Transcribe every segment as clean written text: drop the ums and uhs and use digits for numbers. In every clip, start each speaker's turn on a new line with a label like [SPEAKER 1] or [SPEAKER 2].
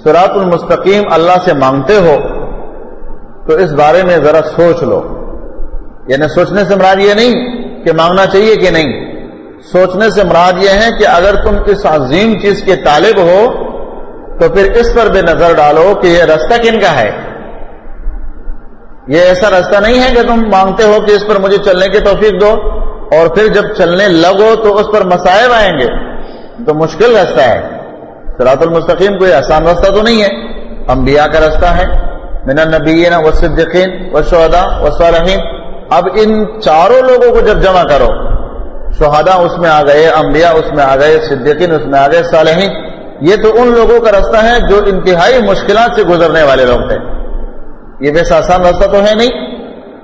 [SPEAKER 1] صراط المستقیم اللہ سے مانگتے ہو تو اس بارے میں ذرا سوچ لو. یعنی سوچنے سے مراد یہ نہیں کہ مانگنا چاہیے کہ نہیں، سوچنے سے مراد یہ ہے کہ اگر تم اس عظیم چیز کے طالب ہو تو پھر اس پر بھی نظر ڈالو کہ یہ راستہ کن کا ہے. یہ ایسا راستہ نہیں ہے کہ تم مانگتے ہو کہ اس پر مجھے چلنے کی توفیق دو اور پھر جب چلنے لگو تو اس پر مصائب آئیں گے، تو مشکل راستہ ہے. صراط المستقیم کوئی آسان راستہ تو نہیں ہے، انبیاء کا راستہ ہے، من النبیین والصدیقین والشہداء والصالحین. اب ان چاروں لوگوں کو جب جمع کرو، شہداء اس میں آ گئے، انبیاء اس میں آ گئے، صدیقین اس میں آ گئے، صالحین، یہ تو ان لوگوں کا راستہ ہے جو انتہائی مشکلات سے گزرنے والے لوگ تھے. یہ ویسا آسان راستہ تو ہے نہیں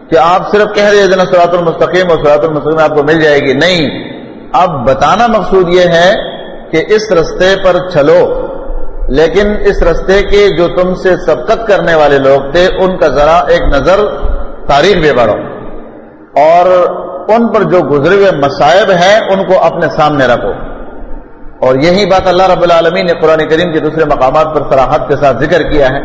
[SPEAKER 1] کہ آپ صرف کہہ رہے ہیں صراط المستقیم اور صراط المستقیم آپ کو مل جائے گی. نہیں، اب بتانا مقصود یہ ہے کہ اس راستے پر چلو، لیکن اس راستے کے جو تم سے سبقت کرنے والے لوگ تھے ان کا ذرا ایک نظر تاریخ بھی پڑھو، اور ان پر جو گزرے ہوئے مصائب ہیں ان کو اپنے سامنے رکھو. اور یہی بات اللہ رب العالمین نے قرآن کریم کے دوسرے مقامات پر صراحت کے ساتھ ذکر کیا ہے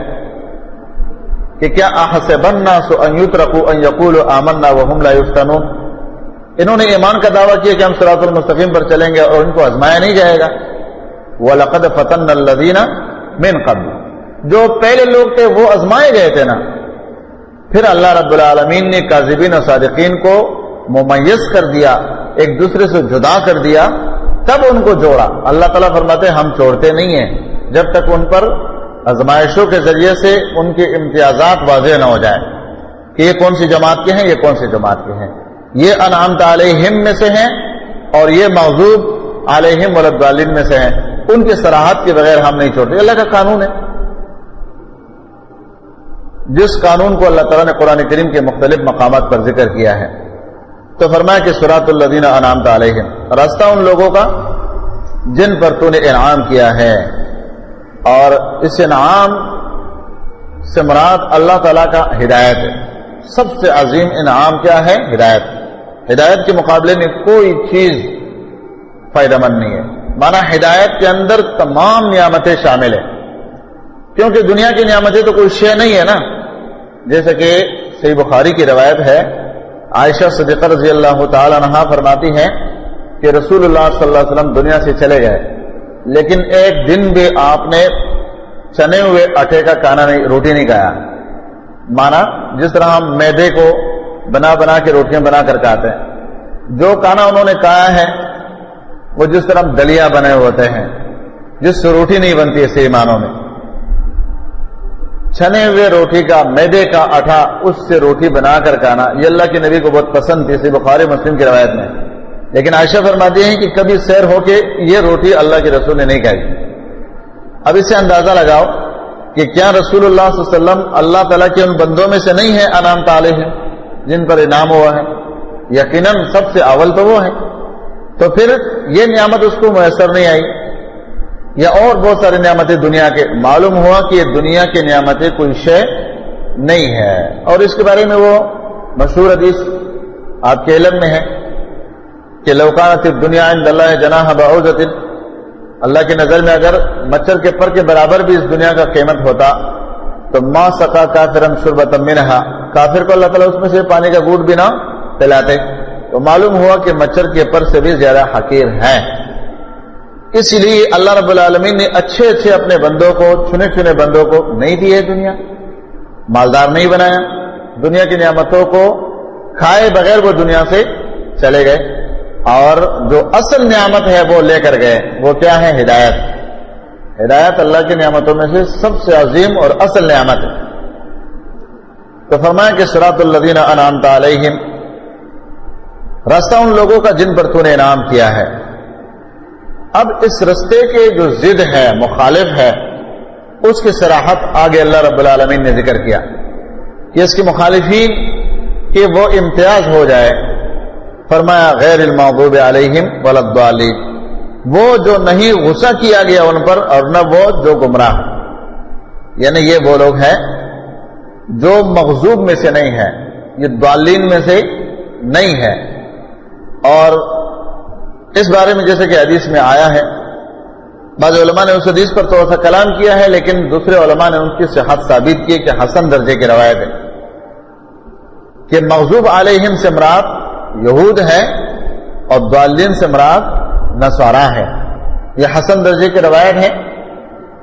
[SPEAKER 1] کہ کیا احسب الناس ان یترکوا ان یقولوا آمنا وهم لا یفتنون. انہوں نے ایمان کا دعویٰ کیا کہ ہم صراط المستقیم پر چلیں گے اور ان کو آزمایا نہیں جائے گا. وَلَقَدْ فَتَنَّ الَّذِينَ مِن قَبْلِ، جو پہلے لوگ تھے وہ آزمائے گئے تھے نا. پھر اللہ رب العالمین نے کاذبین و صادقین کو ممیز کر دیا، ایک دوسرے سے جدا کر دیا، تب ان کو جوڑا. اللہ تعالیٰ فرماتے ہیں ہم چھوڑتے نہیں ہیں جب تک ان پر آزمائشوں کے ذریعے سے ان کے امتیازات واضح نہ ہو جائے کہ یہ کون سی جماعت کے ہیں، یہ کون سی جماعت کے ہیں، یہ انعمت علیہم میں سے ہیں اور یہ مغضوب علیہم والضالین میں سے ہیں. ان کی صراحت کے بغیر ہم نہیں چھوڑتے. اللہ کا قانون ہے، جس قانون کو اللہ تعالیٰ نے قرآن کریم کے مختلف مقامات پر ذکر کیا ہے. تو فرمایا کہ صراط الذین انعمت علیہم، راستہ ان لوگوں کا جن پر تو نے انعام کیا ہے. اور اس انعام سے مراد اللہ تعالیٰ کا ہدایت ہے. سب سے عظیم انعام کیا ہے؟ ہدایت. ہدایت کے مقابلے میں کوئی چیز فائدہ مند نہیں ہے. مانا ہدایت کے اندر تمام نعمتیں شامل ہیں، کیونکہ دنیا کی نعمتیں تو کوئی شے نہیں ہے نا. جیسے کہ صحیح بخاری کی روایت ہے، عائشہ صدیقہ رضی اللہ تعالی عنہا فرماتی ہیں کہ رسول اللہ صلی اللہ علیہ وسلم دنیا سے چلے گئے، لیکن ایک دن بھی آپ نے چنے ہوئے آٹے کا کھانا نہیں، روٹی نہیں کھایا. مانا جس طرح ہم میدے کو بنا بنا کے روٹیاں بنا کر کھاتے ہیں، جو کھانا انہوں نے کھایا ہے وہ جس طرح دلیا بنے ہوتے ہیں جس سے روٹی نہیں بنتی ہے. صحیح معنوں میں چھنے ہوئے روٹی کا، میدے کا آٹا، اس سے روٹی بنا کر کھانا، یہ اللہ کے نبی کو بہت پسند تھی. صحیح بخاری مسلم کی روایت میں. لیکن عائشہ فرماتی ہیں کہ کبھی سیر ہو کے یہ روٹی اللہ کے رسول نے نہیں کھائی. اب اس سے اندازہ لگاؤ کہ کیا رسول اللہ صلی اللہ علیہ وسلم اللہ تعالیٰ کے ان بندوں میں سے نہیں ہے انعمت علیہم جن پر انعام ہوا ہے؟ یقیناً سب سے اول تو وہ ہے. تو پھر یہ نعمت اس کو میسر نہیں آئی، یا اور بہت ساری نعمتیں دنیا کے. معلوم ہوا کہ یہ دنیا کی نعمتیں کوئی شے نہیں ہے. اور اس کے بارے میں وہ مشہور حدیث آپ کے علم میں ہے کہ لو کانت الدنیا عند اللہ جناح بعوضۃ، اللہ کی نظر میں اگر مچھر کے پر کے برابر بھی اس دنیا کا قیمت ہوتا تو ما سقا کافرا شربۃ منها، کافر کو اللہ تعالیٰ اس میں سے پانی کا گھونٹ بھی نہ پلاتے. تو معلوم ہوا کہ مچھر کے پر سے بھی زیادہ حقیر ہے. اس لیے اللہ رب العالمین نے اچھے اچھے اپنے بندوں کو، چنے چنے بندوں کو نہیں دی ہے دنیا، مالدار نہیں بنایا، دنیا کی نعمتوں کو کھائے بغیر وہ دنیا سے چلے گئے. اور جو اصل نعمت ہے وہ لے کر گئے. وہ کیا ہے؟ ہدایت. ہدایت اللہ کی نعمتوں میں سے سب سے عظیم اور اصل نعمت ہے. تو فرمایا کہ صراط الذین انعمت علیہم، راستہ ان لوگوں کا جن پر تو نے انعام کیا ہے. اب اس رستے کے جو ضد ہے، مخالف ہے، اس کی صراحت آگے اللہ رب العالمین نے ذکر کیا کہ اس کے مخالفین کہ وہ امتیاز ہو جائے. فرمایا غیر المغضوب علیہم ولا الضالین، وہ جو نہیں غصہ کیا گیا ان پر اور نہ وہ جو گمراہ. یعنی یہ وہ لوگ ہیں جو مغضوب میں سے نہیں ہے، یہ ضالین میں سے نہیں ہے. اور اس بارے میں جیسے کہ حدیث میں آیا ہے بعض علماء نے اس حدیث پر تھوڑا سا کلام کیا ہے، لیکن دوسرے علماء نے ان کی صحت ثابت کی کہ حسن درجے کی روایت ہے کہ مغضوب علیہم سے مراد یہود ہے اور ضالین سے مراد نصارا ہے. یہ حسن درجے کی روایت ہے،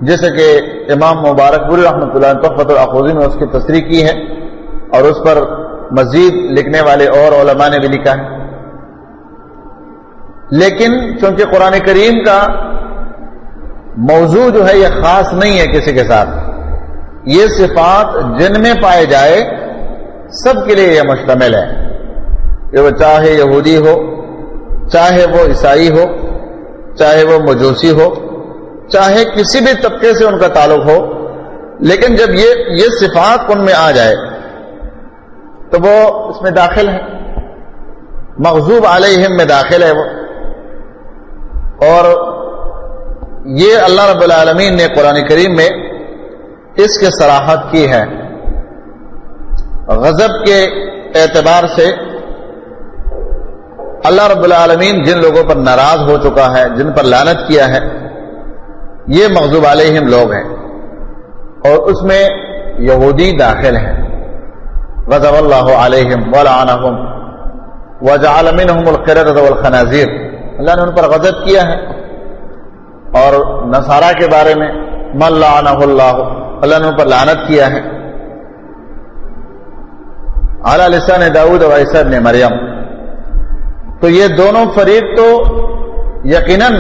[SPEAKER 1] جیسے کہ امام مبارک پوری رحمۃ اللہ تحفۃ الاخوذی میں اس کی تصریح کی ہے، اور اس پر مزید لکھنے والے اور علماء نے بھی لکھا ہے. لیکن چونکہ قرآن کریم کا موضوع جو ہے یہ خاص نہیں ہے کسی کے ساتھ، یہ صفات جن میں پائے جائے سب کے لیے یہ مشتمل ہے، کہ وہ چاہے یہودی ہو، چاہے وہ عیسائی ہو، چاہے وہ مجوسی ہو، چاہے کسی بھی طبقے سے ان کا تعلق ہو، لیکن جب یہ صفات ان میں آ جائے تو وہ اس میں داخل ہے، مغضوب علیہم میں داخل ہے وہ. اور یہ اللہ رب العالمین نے قرآن کریم میں اس کے صراحت کی ہے. غضب کے اعتبار سے اللہ رب العالمین جن لوگوں پر ناراض ہو چکا ہے، جن پر لعنت کیا ہے، یہ مغضوب علیہم لوگ ہیں، اور اس میں یہودی داخل ہیں. غضب اللہ علیہم ولعنہم وجعل منہم القردۃ والخنازیر، اللہ نے ان پر غضب کیا ہے. اور نصارہ کے بارے میں من لعنہ اللہ، اللہ نے ان پر لعنت کیا ہے. علی لسان داؤد و عیسی ابن مریم. تو یہ دونوں فریق تو یقیناً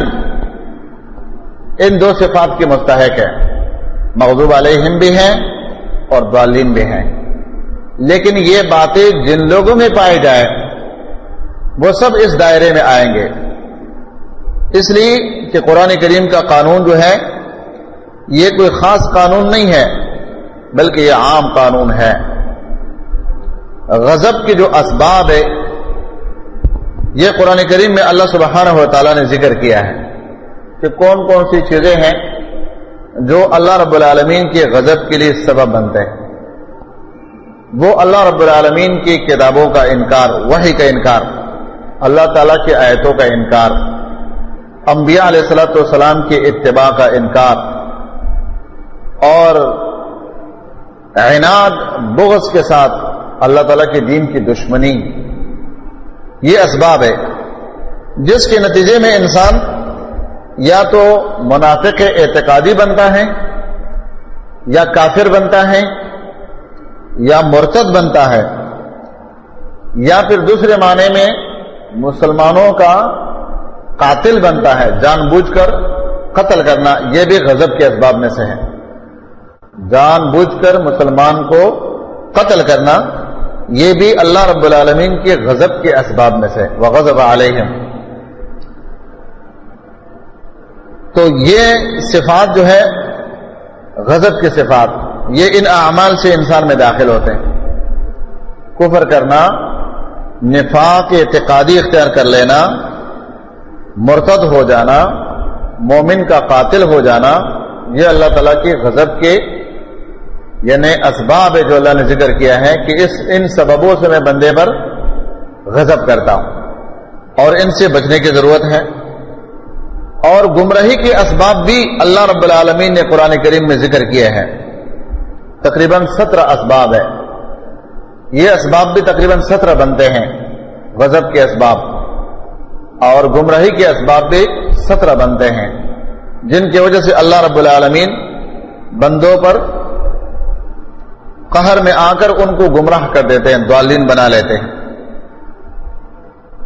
[SPEAKER 1] ان دو صفات کی مستحق ہے، مغضوب علیہم بھی ہیں اور ضالین بھی ہیں. لیکن یہ باتیں جن لوگوں میں پائے جائے وہ سب اس دائرے میں آئیں گے، اس لیے کہ قرآن کریم کا قانون جو ہے یہ کوئی خاص قانون نہیں ہے، بلکہ یہ عام قانون ہے. غضب کے جو اسباب ہے یہ قرآن کریم میں اللہ سبحانہ و تعالیٰ نے ذکر کیا ہے کہ کون کون سی چیزیں ہیں جو اللہ رب العالمین کے غضب کے لیے سبب بنتے ہیں. وہ اللہ رب العالمین کی کتابوں کا انکار، وحی کا انکار، اللہ تعالیٰ کی آیتوں کا انکار، انبیاء علیہ الصلوۃ والسلام کی اتباع کا انکار، اور عناد بغض کے ساتھ اللہ تعالیٰ کے دین کی دشمنی. یہ اسباب ہے جس کے نتیجے میں انسان یا تو منافق اعتقادی بنتا ہے، یا کافر بنتا ہے، یا مرتد بنتا ہے، یا پھر دوسرے معنی میں مسلمانوں کا قاتل بنتا ہے. جان بوجھ کر قتل کرنا یہ بھی غضب کے اسباب میں سے ہے. جان بوجھ کر مسلمان کو قتل کرنا یہ بھی اللہ رب العالمین کے غضب کے اسباب میں سے. وغضب علیہم. تو یہ صفات جو ہے غضب کی صفات، یہ ان اعمال سے انسان میں داخل ہوتے ہیں. کفر کرنا، نفاق اعتقادی اختیار کر لینا، مرتد ہو جانا، مومن کا قاتل ہو جانا، یہ اللہ تعالیٰ کے غضب کے یعنی اسباب ہے جو اللہ نے ذکر کیا ہے کہ ان سببوں سے میں بندے پر غضب کرتا ہوں، اور ان سے بچنے کی ضرورت ہے. اور گمراہی کے اسباب بھی اللہ رب العالمین نے قرآن کریم میں ذکر کیے ہیں. تقریباً 17 اسباب ہے. یہ اسباب بھی تقریباً 17 بنتے ہیں، غضب کے اسباب، اور گمراہی کے اسباب بھی 17 بنتے ہیں، جن کی وجہ سے اللہ رب العالمین بندوں پر قہر میں آ کر ان کو گمراہ کر دیتے ہیں، ضالین بنا لیتے ہیں.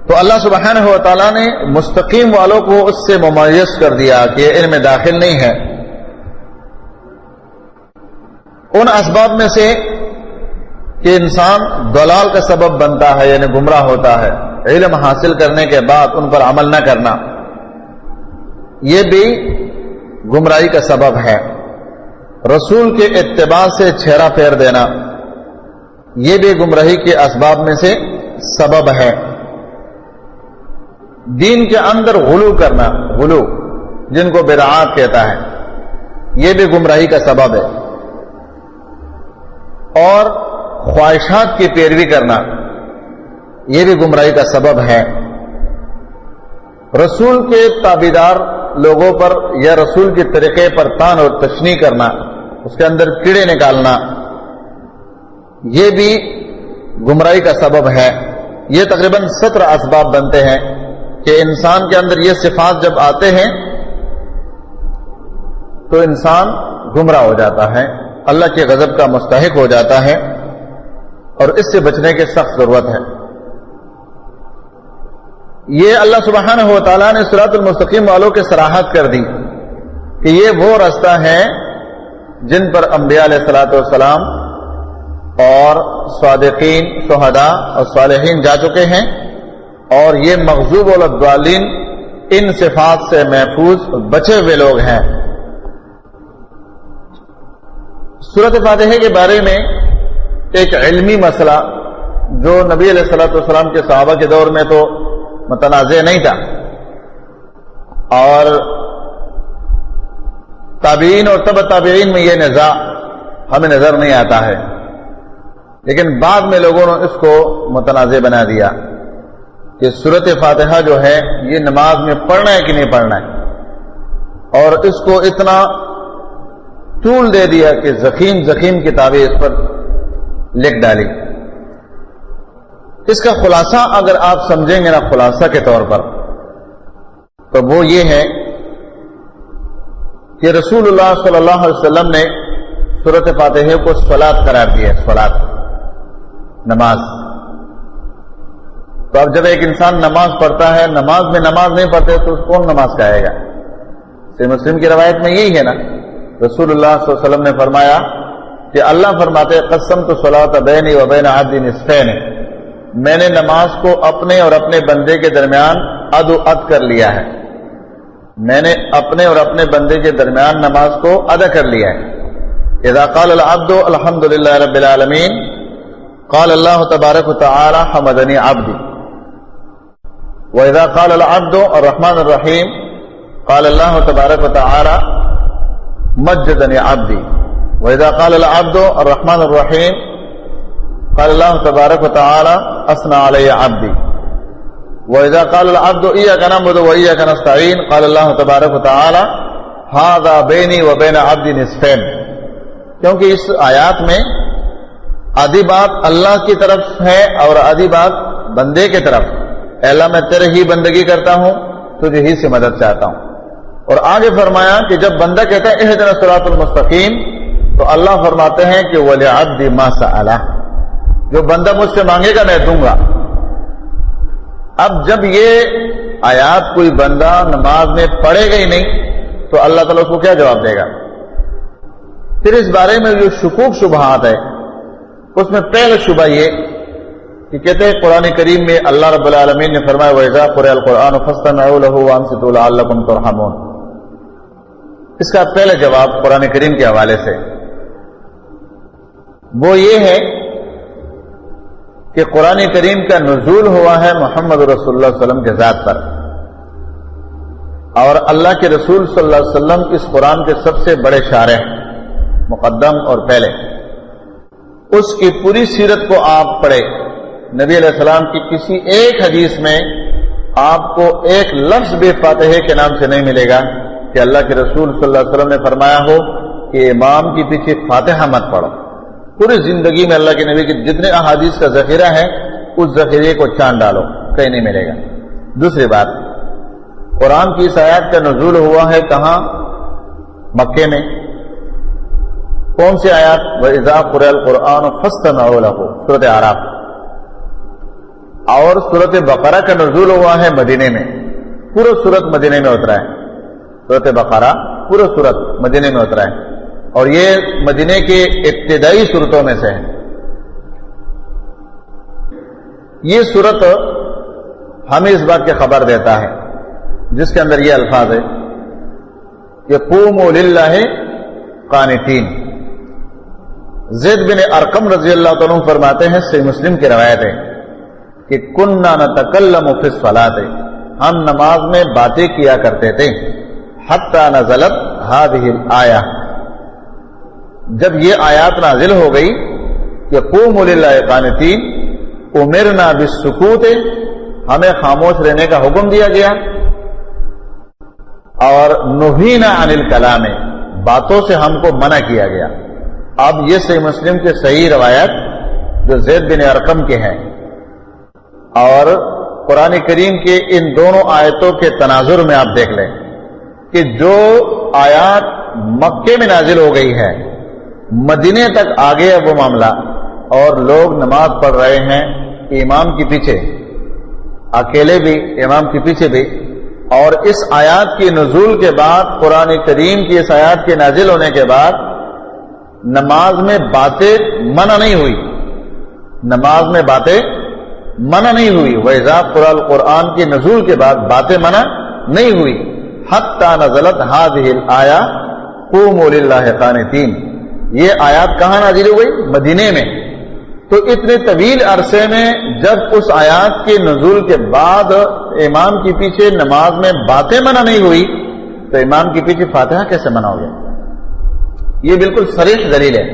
[SPEAKER 1] تو اللہ سبحانہ و تعالیٰ نے مستقیم والوں کو اس سے ممیز کر دیا کہ یہ ان میں داخل نہیں ہے. ان اسباب میں سے کہ انسان ضلال کا سبب بنتا ہے، یعنی گمراہ ہوتا ہے، علم حاصل کرنے کے بعد ان پر عمل نہ کرنا، یہ بھی گمراہی کا سبب ہے. رسول کے اتباع سے چہرہ پھیر دینا، یہ بھی گمراہی کے اسباب میں سے سبب ہے. دین کے اندر غلو کرنا، غلو جن کو بدعات کہتا ہے، یہ بھی گمراہی کا سبب ہے. اور خواہشات کی پیروی کرنا، یہ بھی گمراہی کا سبب ہے. رسول کے تابعدار لوگوں پر یا رسول کے طریقے پر تان اور تشنیع کرنا، اس کے اندر کیڑے نکالنا، یہ بھی گمراہی کا سبب ہے۔ یہ تقریباً 17 اسباب بنتے ہیں کہ انسان کے اندر یہ صفات جب آتے ہیں تو انسان گمراہ ہو جاتا ہے، اللہ کے غضب کا مستحق ہو جاتا ہے، اور اس سے بچنے کی سخت ضرورت ہے۔ یہ اللہ سبحانہ و تعالیٰ نے صراط المستقیم والوں کے صراحت کر دی کہ یہ وہ راستہ ہے جن پر انبیاء علیہ الصلوۃ والسلام اور صادقین، شہداء اور صالحین جا چکے ہیں، اور یہ مغضوب الضالین ان صفات سے محفوظ بچے ہوئے لوگ ہیں۔ سورۃ فاتحہ کے بارے میں ایک علمی مسئلہ جو نبی علیہ الصلوۃ والسلام کے صحابہ کے دور میں تو متنازع نہیں تھا، اور تابعین اور تبع تابعین میں یہ نزاع ہمیں نظر نہیں آتا ہے، لیکن بعد میں لوگوں نے اس کو متنازع بنا دیا کہ سورۃ فاتحہ جو ہے یہ نماز میں پڑھنا ہے کہ نہیں پڑھنا ہے، اور اس کو اتنا طول دے دیا کہ زخیم کتابیں اس پر لکھ ڈالی۔ اس کا خلاصہ اگر آپ سمجھیں گے نا خلاصہ کے طور پر، تو وہ یہ ہے کہ رسول اللہ صلی اللہ علیہ وسلم نے سورۃ فاتحہ کو صلاۃ قرار دیا ہے، صلاۃ، نماز۔ تو اب جب ایک انسان نماز پڑھتا ہے، نماز میں نماز نہیں پڑھتے تو کون نماز کہے گا؟ صحیح مسلم کی روایت میں یہی ہے نا، رسول اللہ صلی اللہ علیہ وسلم نے فرمایا کہ اللہ فرماتے قسمت الصلاۃ بینی و بین عبدی نصفین، میں نے نماز کو اپنے اور اپنے بندے کے درمیان اد و اد کر لیا ہے، میں نے اپنے اور اپنے بندے کے درمیان نماز کو ادا کر لیا ہے۔ اذا قال العبد الحمد للہ رب العالمین قال اللہ تبارک وتعالی حمدنی عبدی، وَإِذَا قَالَ الْعَبْدُ الرَّحْمَنُ الرَّحِيمُ قَالَ اللَّهُ تَبَارَكَ وَتَعَالَى مَجَّدَنِي عَبْدِي، وَإِذَا قَالَ الْعَبْدُ الرَّحْمَنُ الرَّحِيمُ قَالَ اللَّهُ تَبَارَكَ وَتَعَالَى أَثْنَى عَلَيَّ عَبْدِي، وَإِذَا قَالَ الْعَبْدُ إِيَّاكَ نَعْبُدُ وَإِيَّاكَ نَسْتَعِينُ قَالَ اللَّهُ تَبَارَكَ وَتَعَالَى هَذَا بَيْنِي وَبَيْنَ عَبْدِي نِصْفَيْنِ، کیونکہ اس آیات میں آدھی بات اللہ کی طرف ہے اور آدھی بات بندے کی طرف۔ اے اللہ میں تیرے ہی بندگی کرتا ہوں، تجھے ہی سے مدد چاہتا ہوں۔ اور آگے فرمایا کہ جب بندہ کہتا ہے اہدنا الصراط المستقیم، تو اللہ فرماتے ہیں کہ وَلِعَبْدِ مَا سَأَلَ، جو بندہ مجھ سے مانگے گا میں دوں گا۔ اب جب یہ آیات کوئی بندہ نماز میں پڑھے گا ہی نہیں تو اللہ تعالیٰ اس کو کیا جواب دے گا؟ پھر اس بارے میں جو شکوک شبہات ہے، اس میں پہلا شبہ یہ کہ کہتے ہیں قرآن کریم میں اللہ رب العالمین نے فرمایا وَإِذَا قُرِئَ الْقُرْآنُ فَاسْتَمِعُوا لَهُ وَأَنصِتُوا لَعَلَّكُمْ تُرْحَمُونَ۔ اس کا پہلا جواب قرآن کریم کے حوالے سے وہ یہ ہے کہ قرآن کریم کا نزول ہوا ہے محمد رسول اللہ صلی اللہ علیہ وسلم کے ذات پر، اور اللہ کے رسول صلی اللہ علیہ وسلم اس قرآن کے سب سے بڑے شارح، مقدم اور پہلے۔ اس کی پوری سیرت کو آپ پڑھے، نبی علیہ السلام کی کسی ایک حدیث میں آپ کو ایک لفظ بھی فاتحہ کے نام سے نہیں ملے گا کہ اللہ کے رسول صلی اللہ علیہ وسلم نے فرمایا ہو کہ امام کی پیچھے فاتحہ مت پڑھو۔ پوری زندگی میں اللہ کے نبی کے جتنے احادیث کا ذخیرہ ہے اس ذخیرے کو چاند ڈالو، کہیں نہیں ملے گا۔ دوسری بات، قرآن کی اس آیات کا نزول ہوا ہے کہاں؟ مکے میں۔ کون سی آیات؟ وَإِذَا قُرِئَ الْقُرْآنُ فَاسْتَمِعُوا لَهُ، سورۃ اعراف۔ اور سورۃ بقرہ کا نزول ہوا ہے مدینے میں، پورا سورت مدینے میں اترا ہے، سورۃ بقرہ پورا سورت مدینے میں اترا ہے، اور یہ مدینے کے ابتدائی سورتوں میں سے ہے۔ یہ سورت ہمیں اس بات کی خبر دیتا ہے جس کے اندر یہ الفاظ ہے کہ قوموا للہ قانتین۔ زید بن ارقم رضی اللہ عنہ فرماتے ہیں، صحیح مسلم کی روایت ہے کہ کننا نتکلم فی الصلاۃ، ہم نماز میں باتیں کیا کرتے تھے، حتی نزلت ہذہ الآیہ، جب یہ آیات نازل ہو گئی کہ قوموا للہ قانتین، امرنا بالسکوت، ہمیں خاموش رہنے کا حکم دیا گیا، اور نہینا عن الکلام، باتوں سے ہم کو منع کیا گیا. اب یہ صحیح مسلم کے صحیح روایت جو زید بن ارقم کے ہیں اور قرآن کریم کے ان دونوں آیتوں کے تناظر میں آپ دیکھ لیں کہ جو آیات مکے میں نازل ہو گئی ہے مدینے تک آ گیا وہ معاملہ، اور لوگ نماز پڑھ رہے ہیں امام کے پیچھے، اکیلے بھی امام کے پیچھے بھی. اور اس آیات کی نزول کے بعد، قرآن کریم کی اس آیات کے نازل ہونے کے بعد نماز میں باتیں منع نہیں ہوئی، نماز میں باتیں منع نہیں ہوئی. وَإِذَا قُرِئَ الْقُرْآنِ کی نزول کے بعد باتیں منع نہیں ہوئی. حَتَّى نَزَلَتْ هَذِهِ الْآيَةُ قُومُوا لِلَّهِ قَانِتِينَ. یہ آیات کہاں نازل ہو گئی؟ مدینے میں. تو اتنے طویل عرصے میں جب اس آیات کے نزول کے بعد امام کے پیچھے نماز میں باتیں منع نہیں ہوئی تو امام کے پیچھے فاتحہ کیسے منع ہو گیا؟ یہ بالکل صریح دلیل ہے،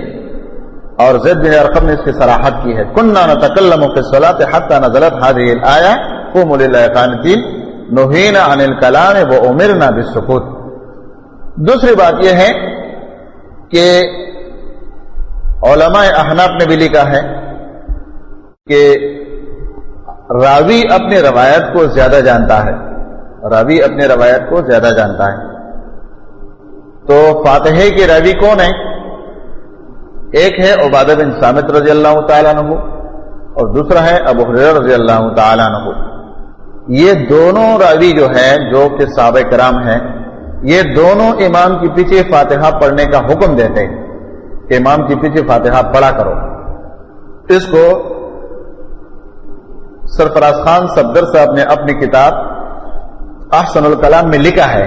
[SPEAKER 1] اور زید بن ارقم نے اس کی صراحت کی ہے. كُنَّا نَتَكَلَّمُ فِي الصَّلَاةِ حَتَّى نَزَلَتْ هَذِهِ الْآيَةُ قُومُوا لِلَّهِ قَانِتِينَ نُهِينَا عَنِ الْكَلَامِ وَأُمِرْنَا بِالسُّكُوتِ. دوسری بات یہ ہے کہ علماء احناف نے بھی لکھا ہے کہ راوی اپنی روایت کو زیادہ جانتا ہے، راوی اپنی روایت کو زیادہ جانتا ہے. تو فاتحے کے راوی کون ہیں؟ ایک ہے عبادہ بن صامت رضی اللہ تعالیٰ عنہ اور دوسرا ہے ابو ہریرہ رضی اللہ تعالیٰ عنہ. یہ دونوں راوی جو ہیں جو کہ صحابہ کرام ہیں، یہ دونوں امام کے پیچھے فاتحہ پڑھنے کا حکم دیتے ہیں کہ امام کے پیچھے فاتحہ پڑھا کرو. اس کو سرفراز خان صفدر صاحب نے اپنی کتاب احسن الکلام میں لکھا ہے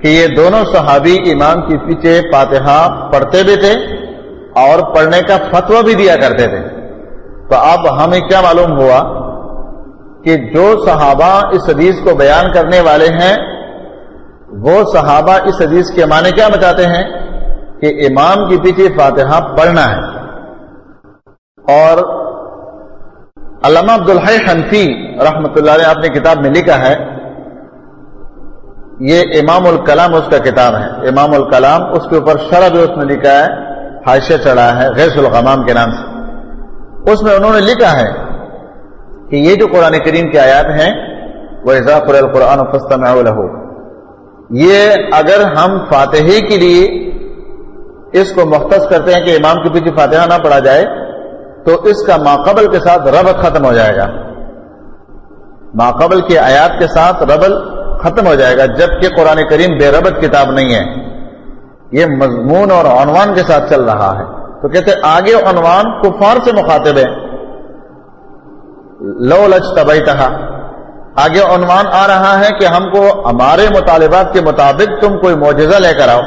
[SPEAKER 1] کہ یہ دونوں صحابی امام کے پیچھے فاتحہ پڑھتے بھی تھے اور پڑھنے کا فتویٰ بھی دیا کرتے تھے. تو اب ہمیں کیا معلوم ہوا کہ جو صحابہ اس حدیث کو بیان کرنے والے ہیں وہ صحابہ اس حدیث کے معنی کیا بتاتے ہیں کہ امام کے پیچھے فاتحہ پڑھنا ہے. اور علامہ عبدالحی حنفی رحمۃ اللہ علیہ اپنی کتاب میں لکھا ہے، یہ امام الکلام اس کا کتاب ہے، امام الکلام، اس کے اوپر شرح بھی اس نے لکھا ہے، حاشیہ چڑھا ہے غیث الغمام کے نام سے. اس میں انہوں نے لکھا ہے کہ یہ جو قرآن کریم کی آیات ہیں وَإِذَا قُرِئَ الْقُرْآنُ فَاسْتَمِعُوا لَهُ، یہ اگر ہم فاتحے کے لیے اس کو مختص کرتے ہیں کہ امام کے پیچھے فاتحہ نہ پڑھا جائے تو اس کا ماقبل کے ساتھ ربط ختم ہو جائے گا، ماقبل کی آیات کے ساتھ ربط ختم ہو جائے گا، جبکہ قرآن کریم بے ربط کتاب نہیں ہے، یہ مضمون اور عنوان کے ساتھ چل رہا ہے. تو کہتے آگے عنوان کفار سے مخاطب ہے، لولا اجتبیتھا، آگے عنوان آ رہا ہے کہ ہم کو ہمارے مطالبات کے مطابق تم کوئی معجزہ لے کر آؤ.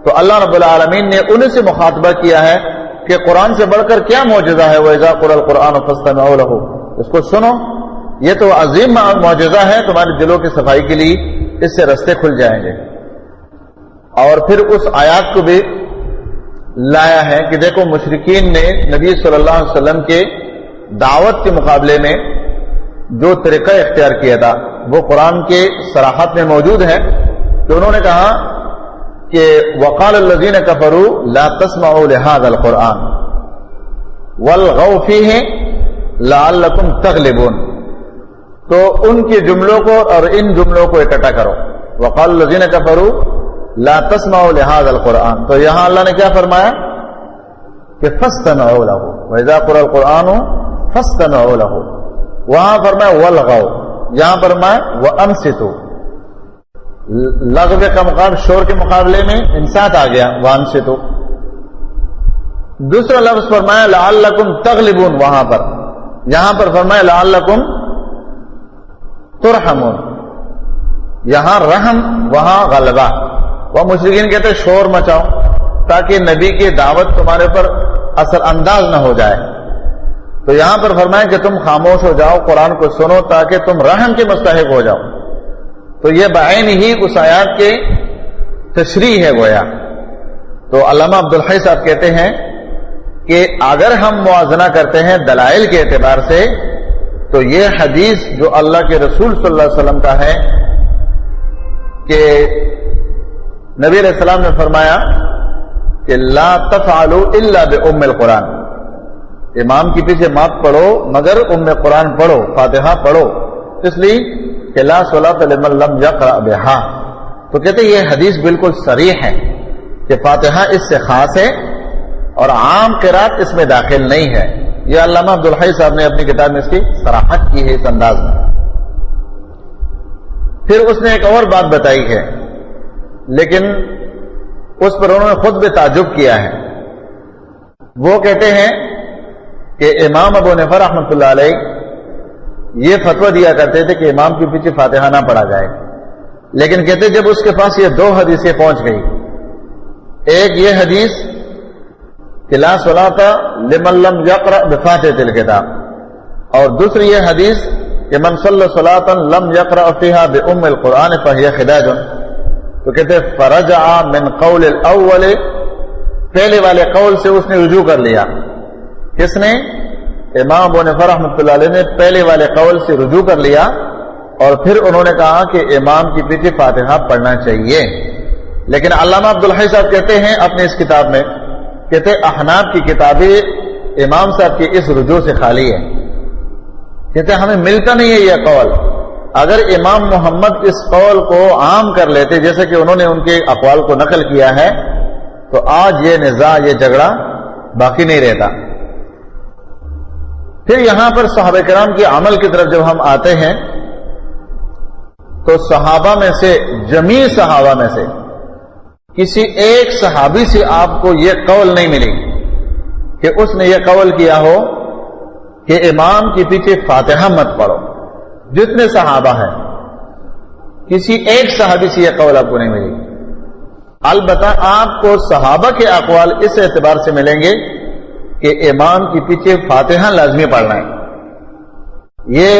[SPEAKER 1] تو اللہ رب العالمین نے انہیں سے مخاطبہ کیا ہے کہ قرآن سے بڑھ کر کیا معجزہ ہے، وَإِذَا قُرِئَ الْقُرْآنُ فَاسْتَمِعُوا لَهُ، اس کو سنو، یہ تو عظیم معجزہ ہے تمہارے دلوں کی صفائی کے لیے، اس سے رستے کھل جائیں گے. اور پھر اس آیات کو بھی لایا ہے کہ دیکھو مشرکین نے نبی صلی اللہ علیہ وسلم کے دعوت کے مقابلے میں جو طریقہ اختیار کیا تھا وہ قرآن کے صراحت میں موجود ہے کہ انہوں نے کہا کہ وقال الذین کفروا لا تسمعوا لهذا القرآن والغوا فیہ لعلکم تغلبون. تو ان کے جملوں کو اور ان جملوں کو اکٹھا کرو. وقال الذین کفروا لا تسمعوا لهذا القرآن، تو یہاں اللہ نے کیا فرمایا کہ فاستمعوا له، وَإِذَا قُرِئَ الْقُرْآنُ فاستمعوا له. وہاں فرمایا وَالْغَوْا، یہاں فرمایا وَأَنصِتُوا. لغو کا مقابل شور کے مقابلے میں انصات آ گیا وَأَنصِتُوا. دوسرا لفظ فرمایا لَعَلَّكُمْ تَغْلِبُونَ، وہاں پر، یہاں پر فرمایا لَعَلَّكُمْ تُرْحَمُونَ، یہاں رحم وہاں غلبہ. وہ مشرکین کہتے شور مچاؤ تاکہ نبی کی دعوت تمہارے پر اثر انداز نہ ہو جائے. تو یہاں پر فرمایا کہ تم خاموش ہو جاؤ، قرآن کو سنو تاکہ تم رحم کے مستحق ہو جاؤ. تو یہ بعین ہی اس آیات کے تشریح ہے گویا. تو علامہ عبدالحی صاحب کہتے ہیں کہ اگر ہم موازنہ کرتے ہیں دلائل کے اعتبار سے تو یہ حدیث جو اللہ کے رسول صلی اللہ علیہ وسلم کا ہے کہ نبی علیہ السلام نے فرمایا کہ لا تفعلوا الا بام القرآن، امام کے پیچھے مت پڑھو مگر ام قرآن پڑھو، فاتحہ پڑھو، اس لیے کہ لا صلاۃ لمن لم یقرأ بہا۔ تو کہتے یہ حدیث بالکل صریح ہے کہ فاتحہ اس سے خاص ہے اور عام قرات اس میں داخل نہیں ہے۔ یہ علامہ عبدالحی صاحب نے اپنی کتاب میں اس کی صراحت کی ہے اس انداز میں۔ پھر اس نے ایک اور بات بتائی ہے، لیکن اس پر انہوں نے خود بھی تعجب کیا ہے۔ وہ کہتے ہیں کہ امام ابو حنیفہ رحمۃ اللہ علیہ یہ فتویٰ دیا کرتے تھے کہ امام کے پیچھے فاتحہ نہ پڑھا جائے، لیکن کہتے جب اس کے پاس یہ دو حدیثیں پہنچ گئی، ایک یہ حدیث کہ لا صلاۃ لمن لم یقرأ بفاتحۃ الکتاب، اور دوسری یہ حدیث کہ من صلی صلاۃ لم یقرأ فیہا بام القرآن فہی خداج، تو کہتے فرجع من قول الاول، پہلے والے قول سے اس نے رجوع کر لیا۔ کس نے؟ امام ابو حنیفہ رحمۃ اللہ علیہ نے پہلے والے قول سے رجوع کر لیا، اور پھر انہوں نے کہا کہ امام کے پیچھے فاتحہ پڑھنا چاہیے۔ لیکن علامہ عبدالحی صاحب کہتے ہیں اپنے اس کتاب میں، کہتے احناف کی کتابیں امام صاحب کی اس رجوع سے خالی ہے، کہتے ہمیں ملتا نہیں ہے یہ قول۔ اگر امام محمد اس قول کو عام کر لیتے جیسے کہ انہوں نے ان کے اقوال کو نقل کیا ہے، تو آج یہ نزاع، یہ جھگڑا باقی نہیں رہتا۔ پھر یہاں پر صحابہ کرام کے عمل کی طرف جب ہم آتے ہیں تو صحابہ میں سے، جمیع صحابہ میں سے کسی ایک صحابی سے آپ کو یہ قول نہیں ملی کہ اس نے یہ قول کیا ہو کہ امام کے پیچھے فاتحہ مت پڑھو۔ جتنے صحابہ ہیں کسی ایک صحابی سے یہ قول آپ کو نہیں ملی۔ البتہ آپ کو صحابہ کے اقوال اس اعتبار سے ملیں گے کہ امام کے پیچھے فاتحہ لازمی پڑھنا ہے۔ یہ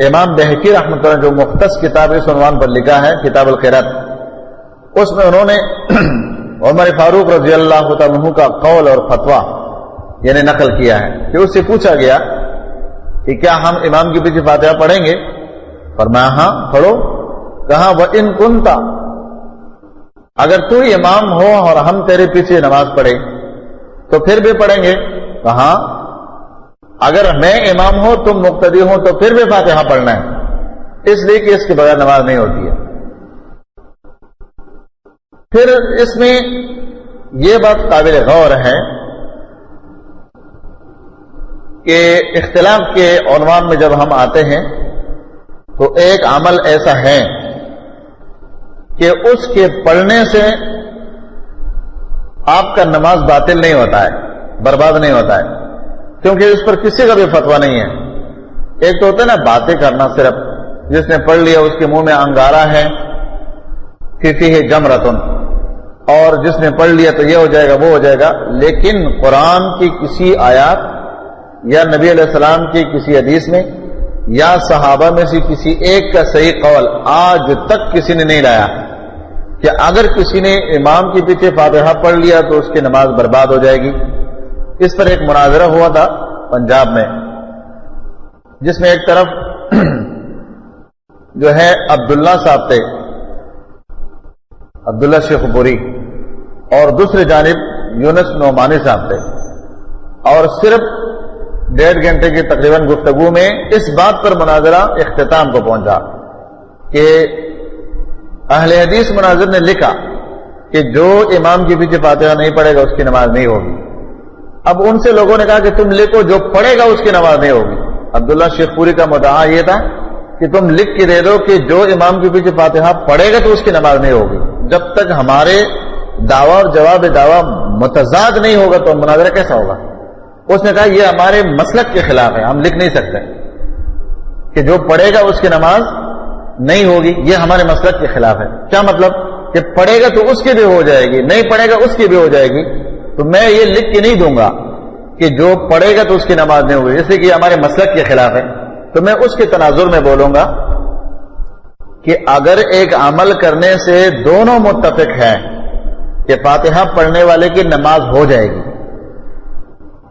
[SPEAKER 1] امام بہقی رحمۃ اللہ جو مختص کتاب اس عنوان پر لکھا ہے کتاب القرات، اس میں انہوں نے عمر فاروق رضی اللہ تعالیٰ عنہ کا قول اور فتویٰ یعنی نقل کیا ہے کہ اس سے پوچھا گیا کہ کیا ہم امام کے پیچھے فاتحہ پڑھیں گے؟ فرمایا ہاں پڑھو۔ کہا وَإِن كُنْتَ، اگر تو امام ہو اور ہم تیرے پیچھے نماز پڑھے تو پھر بھی پڑھیں گے۔ کہا اگر میں امام ہوں تم مقتدی ہو تو پھر بھی فاتحہ پڑھنا ہے، اس لیے کہ اس کے بغیر نماز نہیں ہوتی ہے۔ پھر اس میں یہ بات قابل غور ہے کہ اختلاف کے عنوان میں جب ہم آتے ہیں تو ایک عمل ایسا ہے کہ اس کے پڑھنے سے آپ کا نماز باطل نہیں ہوتا ہے، برباد نہیں ہوتا ہے، کیونکہ اس پر کسی کا بھی فتویٰ نہیں ہے۔ ایک تو ہوتا ہے نا باتیں کرنا، صرف جس نے پڑھ لیا اس کے منہ میں انگارہ ہے فیہ جمرتن، اور جس نے پڑھ لیا تو یہ ہو جائے گا وہ ہو جائے گا۔ لیکن قرآن کی کسی آیات یا نبی علیہ السلام کی کسی حدیث میں یا صحابہ میں سے کسی ایک کا صحیح قول آج تک کسی نے نہیں لایا کہ اگر کسی نے امام کے پیچھے فاتحہ پڑھ لیا تو اس کی نماز برباد ہو جائے گی۔ اس پر ایک مناظرہ ہوا تھا پنجاب میں، جس میں ایک طرف جو ہے عبداللہ صاحب تھے، عبداللہ شیخ پوری، اور دوسری جانب یونس نعمانی صاحب تھے، اور صرف 1.5 گھنٹے کی تقریباً گفتگو میں اس بات پر مناظرہ اختتام کو پہنچا کہ اہل حدیث مناظر نے لکھا کہ جو امام کے پیچھے فاتحہ نہیں پڑھے گا اس کی نماز نہیں ہوگی۔ اب ان سے لوگوں نے کہا کہ تم لکھو جو پڑھے گا اس کی نماز نہیں ہوگی۔ عبداللہ شیخ پوری کا مدعا یہ تھا کہ تم لکھ کے دے دو کہ جو امام کے پیچھے فاتحہ پڑھے گا تو اس کی نماز نہیں ہوگی۔ جب تک ہمارے دعویٰ اور جواب دعویٰ متضاد نہیں ہوگا تو مناظرہ کیسا ہوگا؟ اس نے کہا یہ ہمارے مسلک کے خلاف ہے، ہم لکھ نہیں سکتے کہ جو پڑھے گا اس کی نماز نہیں ہوگی، یہ ہمارے مسلک کے خلاف ہے۔ کیا مطلب؟ کہ پڑھے گا تو اس کی بھی ہو جائے گی، نہیں پڑھے گا اس کی بھی ہو جائے گی، تو میں یہ لکھ کے نہیں دوں گا کہ جو پڑھے گا تو اس کی نماز نہیں ہوگی، اس لیے کہ ہمارے مسلک کے خلاف ہے۔ تو میں اس کے تناظر میں بولوں گا کہ اگر ایک عمل کرنے سے دونوں متفق ہیں کہ فاتحہ پڑھنے والے کی نماز ہو جائے گی،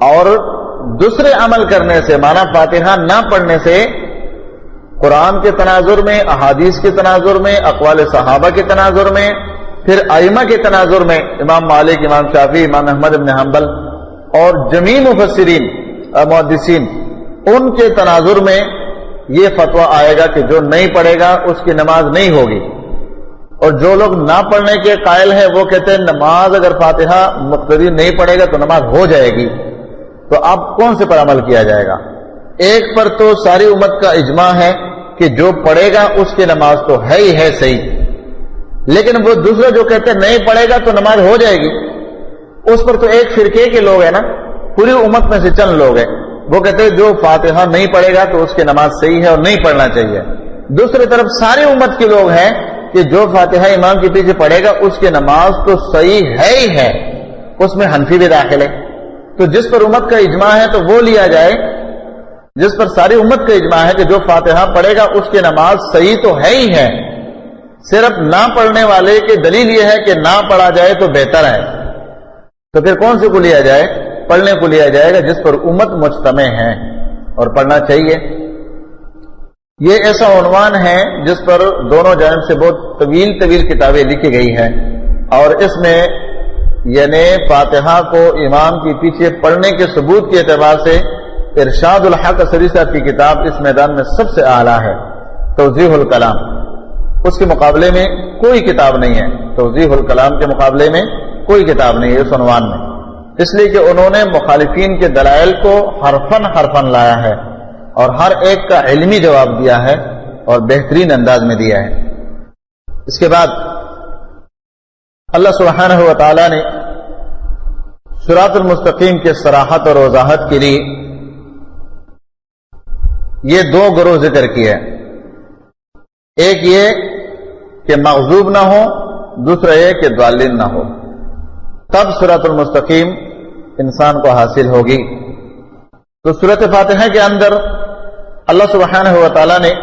[SPEAKER 1] اور دوسرے عمل کرنے سے مانا فاتحہ نہ پڑھنے سے قرآن کے تناظر میں، احادیث کے تناظر میں، اقوال صحابہ کے تناظر میں، پھر ائمہ کے تناظر میں، امام مالک، امام شافعی، امام احمد بن حنبل اور جمیع مفسرین محدثین، ان کے تناظر میں یہ فتویٰ آئے گا کہ جو نہیں پڑھے گا اس کی نماز نہیں ہوگی. اور جو لوگ نہ پڑھنے کے قائل ہیں وہ کہتے ہیں نماز اگر فاتحہ مقتدی نہیں پڑھے گا تو نماز ہو جائے گی. تو اب کون سے پر عمل کیا جائے گا؟ ایک پر تو ساری امت کا اجماع ہے کہ جو پڑھے گا اس کی نماز تو ہے ہی ہے صحیح، لیکن وہ دوسرا جو کہتے ہیں نہیں پڑھے گا تو نماز ہو جائے گی، اس پر تو ایک فرقے کے لوگ ہیں نا، پوری امت میں سے چند لوگ ہیں، وہ کہتے ہیں جو فاتحہ نہیں پڑھے گا تو اس کی نماز صحیح ہے اور نہیں پڑھنا چاہیے. دوسری طرف ساری امت کے لوگ ہیں کہ جو فاتحہ امام کے پیچھے پڑھے گا اس کی نماز تو صحیح ہے ہی ہے. اس میں حنفی بھی داخل ہے. تو جس پر امت کا اجماع ہے تو وہ لیا جائے، جس پر ساری امت کا اجماع ہے کہ جو فاتحہ پڑھے گا اس کی نماز صحیح تو ہے ہی ہے. صرف نہ پڑھنے والے کی دلیل یہ ہے کہ نہ پڑھا جائے تو بہتر ہے. تو پھر کون سے کو لیا جائے؟ پڑھنے کو لیا جائے گا جس پر امت مجتمع ہے اور پڑھنا چاہیے. یہ ایسا عنوان ہے جس پر دونوں جانب سے بہت طویل کتابیں لکھی گئی ہیں، اور اس میں یعنی فاتحہ کو امام کے پیچھے پڑھنے کے ثبوت کے اعتبار سے ارشاد الحق اثری صاحب کی کتاب اس میدان میں سب سے اعلیٰ ہے. توضیح الکلام اس کے مقابلے میں کوئی کتاب نہیں ہے. توضیح الکلام کے مقابلے میں کوئی کتاب نہیں ہے اس عنوان میں، اس لیے کہ انہوں نے مخالفین کے دلائل کو حرفن لایا ہے اور ہر ایک کا علمی جواب دیا ہے اور بہترین انداز میں دیا ہے. اس کے بعد اللہ سبحانہ و تعالی نے صراط المستقیم کے صراحت اور وضاحت کے لیے یہ دو گروہ ذکر کیے ہیں. ایک یہ کہ مغضوب نہ ہو، دوسرا یہ کہ ضالین نہ ہو، تب صراط المستقیم انسان کو حاصل ہوگی. تو سورۃ فاتحہ کے اندر اللہ سبحانہ و تعالی نے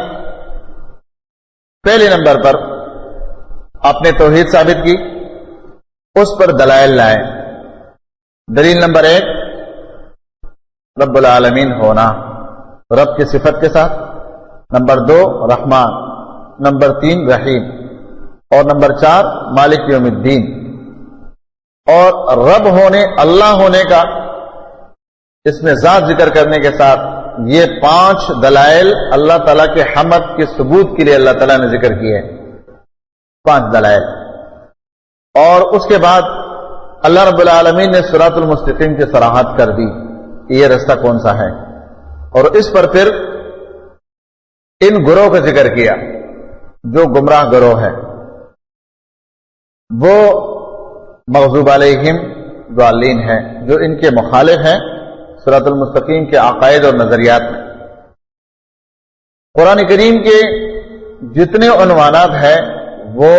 [SPEAKER 1] پہلے نمبر پر اپنے توحید ثابت کی، اس پر دلائل لائے. دلیل نمبر 1 رب العالمین ہونا، رب کی صفت کے ساتھ. نمبر 2 رحمان، نمبر 3 رحیم، اور نمبر 4 مالک یوم الدین. اور رب ہونے، اللہ ہونے کا اس میں ذات ذکر کرنے کے ساتھ یہ 5 دلائل اللہ تعالیٰ کے حمد کے ثبوت کے لیے اللہ تعالیٰ نے ذکر کیے، 5 دلائل. اور اس کے بعد اللہ رب العالمین نے صراط المستقیم کی صراحت کر دی کہ یہ رستہ کون سا ہے، اور اس پر پھر ان گروہ کا ذکر کیا جو گمراہ گروہ ہے، وہ مغضوب علیہم ضالین ہیں، جو ان کے مخالف ہیں صراط المستقیم کے عقائد اور نظریات میں. قرآن کریم کے جتنے عنوانات ہیں وہ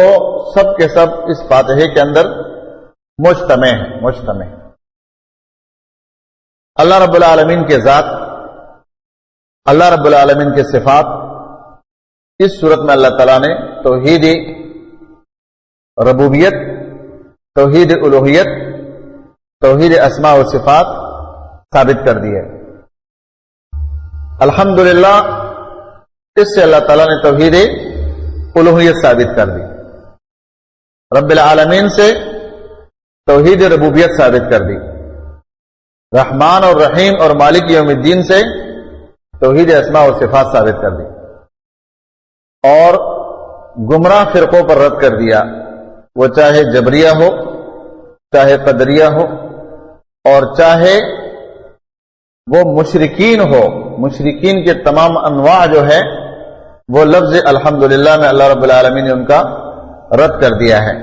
[SPEAKER 1] سب کے سب اس فاتحے کے اندر مجتمع ہیں. اللہ رب العالمین کے ذات، اللہ رب العالمین کے صفات، اس صورت میں اللہ تعالیٰ نے توحید ربوبیت، توحید الوہیت، توحید اسماء و صفات ثابت کر دی ہے. الحمدللہ اس سے اللہ تعالیٰ نے توحید الوہیت ثابت کر دی. رب العالمین سے توحید ربوبیت ثابت کر دی. رحمان اور رحیم اور مالک یوم الدین سے توحید اسماء و صفات ثابت کر دی. اور گمراہ فرقوں پر رد کر دیا، وہ چاہے جبریہ ہو، چاہے قدریہ ہو، اور چاہے وہ مشرکین ہو. مشرکین کے تمام انواع جو ہے وہ لفظ الحمدللہ میں اللہ رب العالمین نے ان کا رد کر دیا ہے.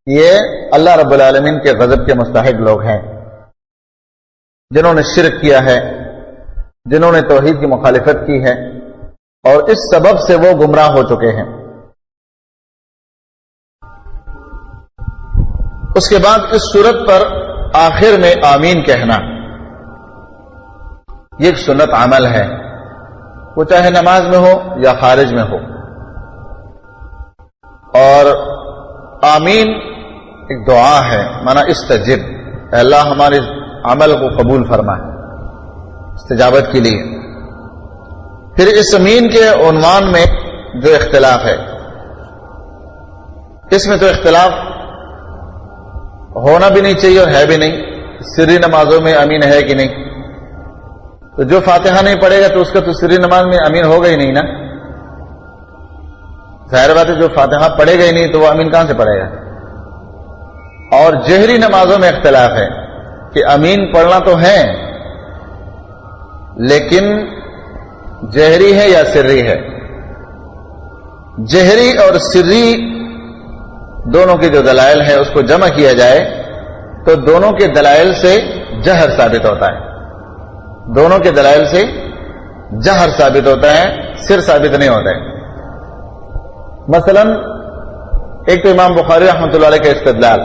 [SPEAKER 1] یہ اللہ رب العالمین کے غضب کے مستحق لوگ ہیں جنہوں نے شرک کیا ہے، جنہوں نے توحید کی مخالفت کی ہے، اور اس سبب سے وہ گمراہ ہو چکے ہیں. اس کے بعد اس صورت پر آخر میں آمین کہنا یہ ایک سنت عمل ہے، وہ چاہے نماز میں ہو یا خارج میں ہو. اور آمین ایک دعا ہے، مانا استجب، اے اللہ ہمارے عمل کو قبول فرما، استجابت کے لیے. پھر اس امین کے عنوان میں جو اختلاف ہے، اس میں تو اختلاف ہونا بھی نہیں چاہیے اور ہے بھی نہیں. سری نمازوں میں امین ہے کہ نہیں؟ تو جو فاتحہ نہیں پڑھے گا تو اس کا تو سری نماز میں امین ہوگا ہی نہیں نا. ظاہر بات ہے جو فاتحہ پڑھے گا ہی نہیں تو وہ امین کہاں سے پڑھے گا. اور جہری نمازوں میں اختلاف ہے کہ امین پڑھنا تو ہے لیکن جہری ہے یا سری ہے. جہری اور سری دونوں کے جو دلائل ہے اس کو جمع کیا جائے تو دونوں کے دلائل سے جہر ثابت ہوتا ہے. دونوں کے دلائل سے جہر ثابت ہوتا ہے، سر ثابت نہیں ہوتا ہے. مثلا ایک تو امام بخاری رحمۃ اللہ علیہ کا استدلال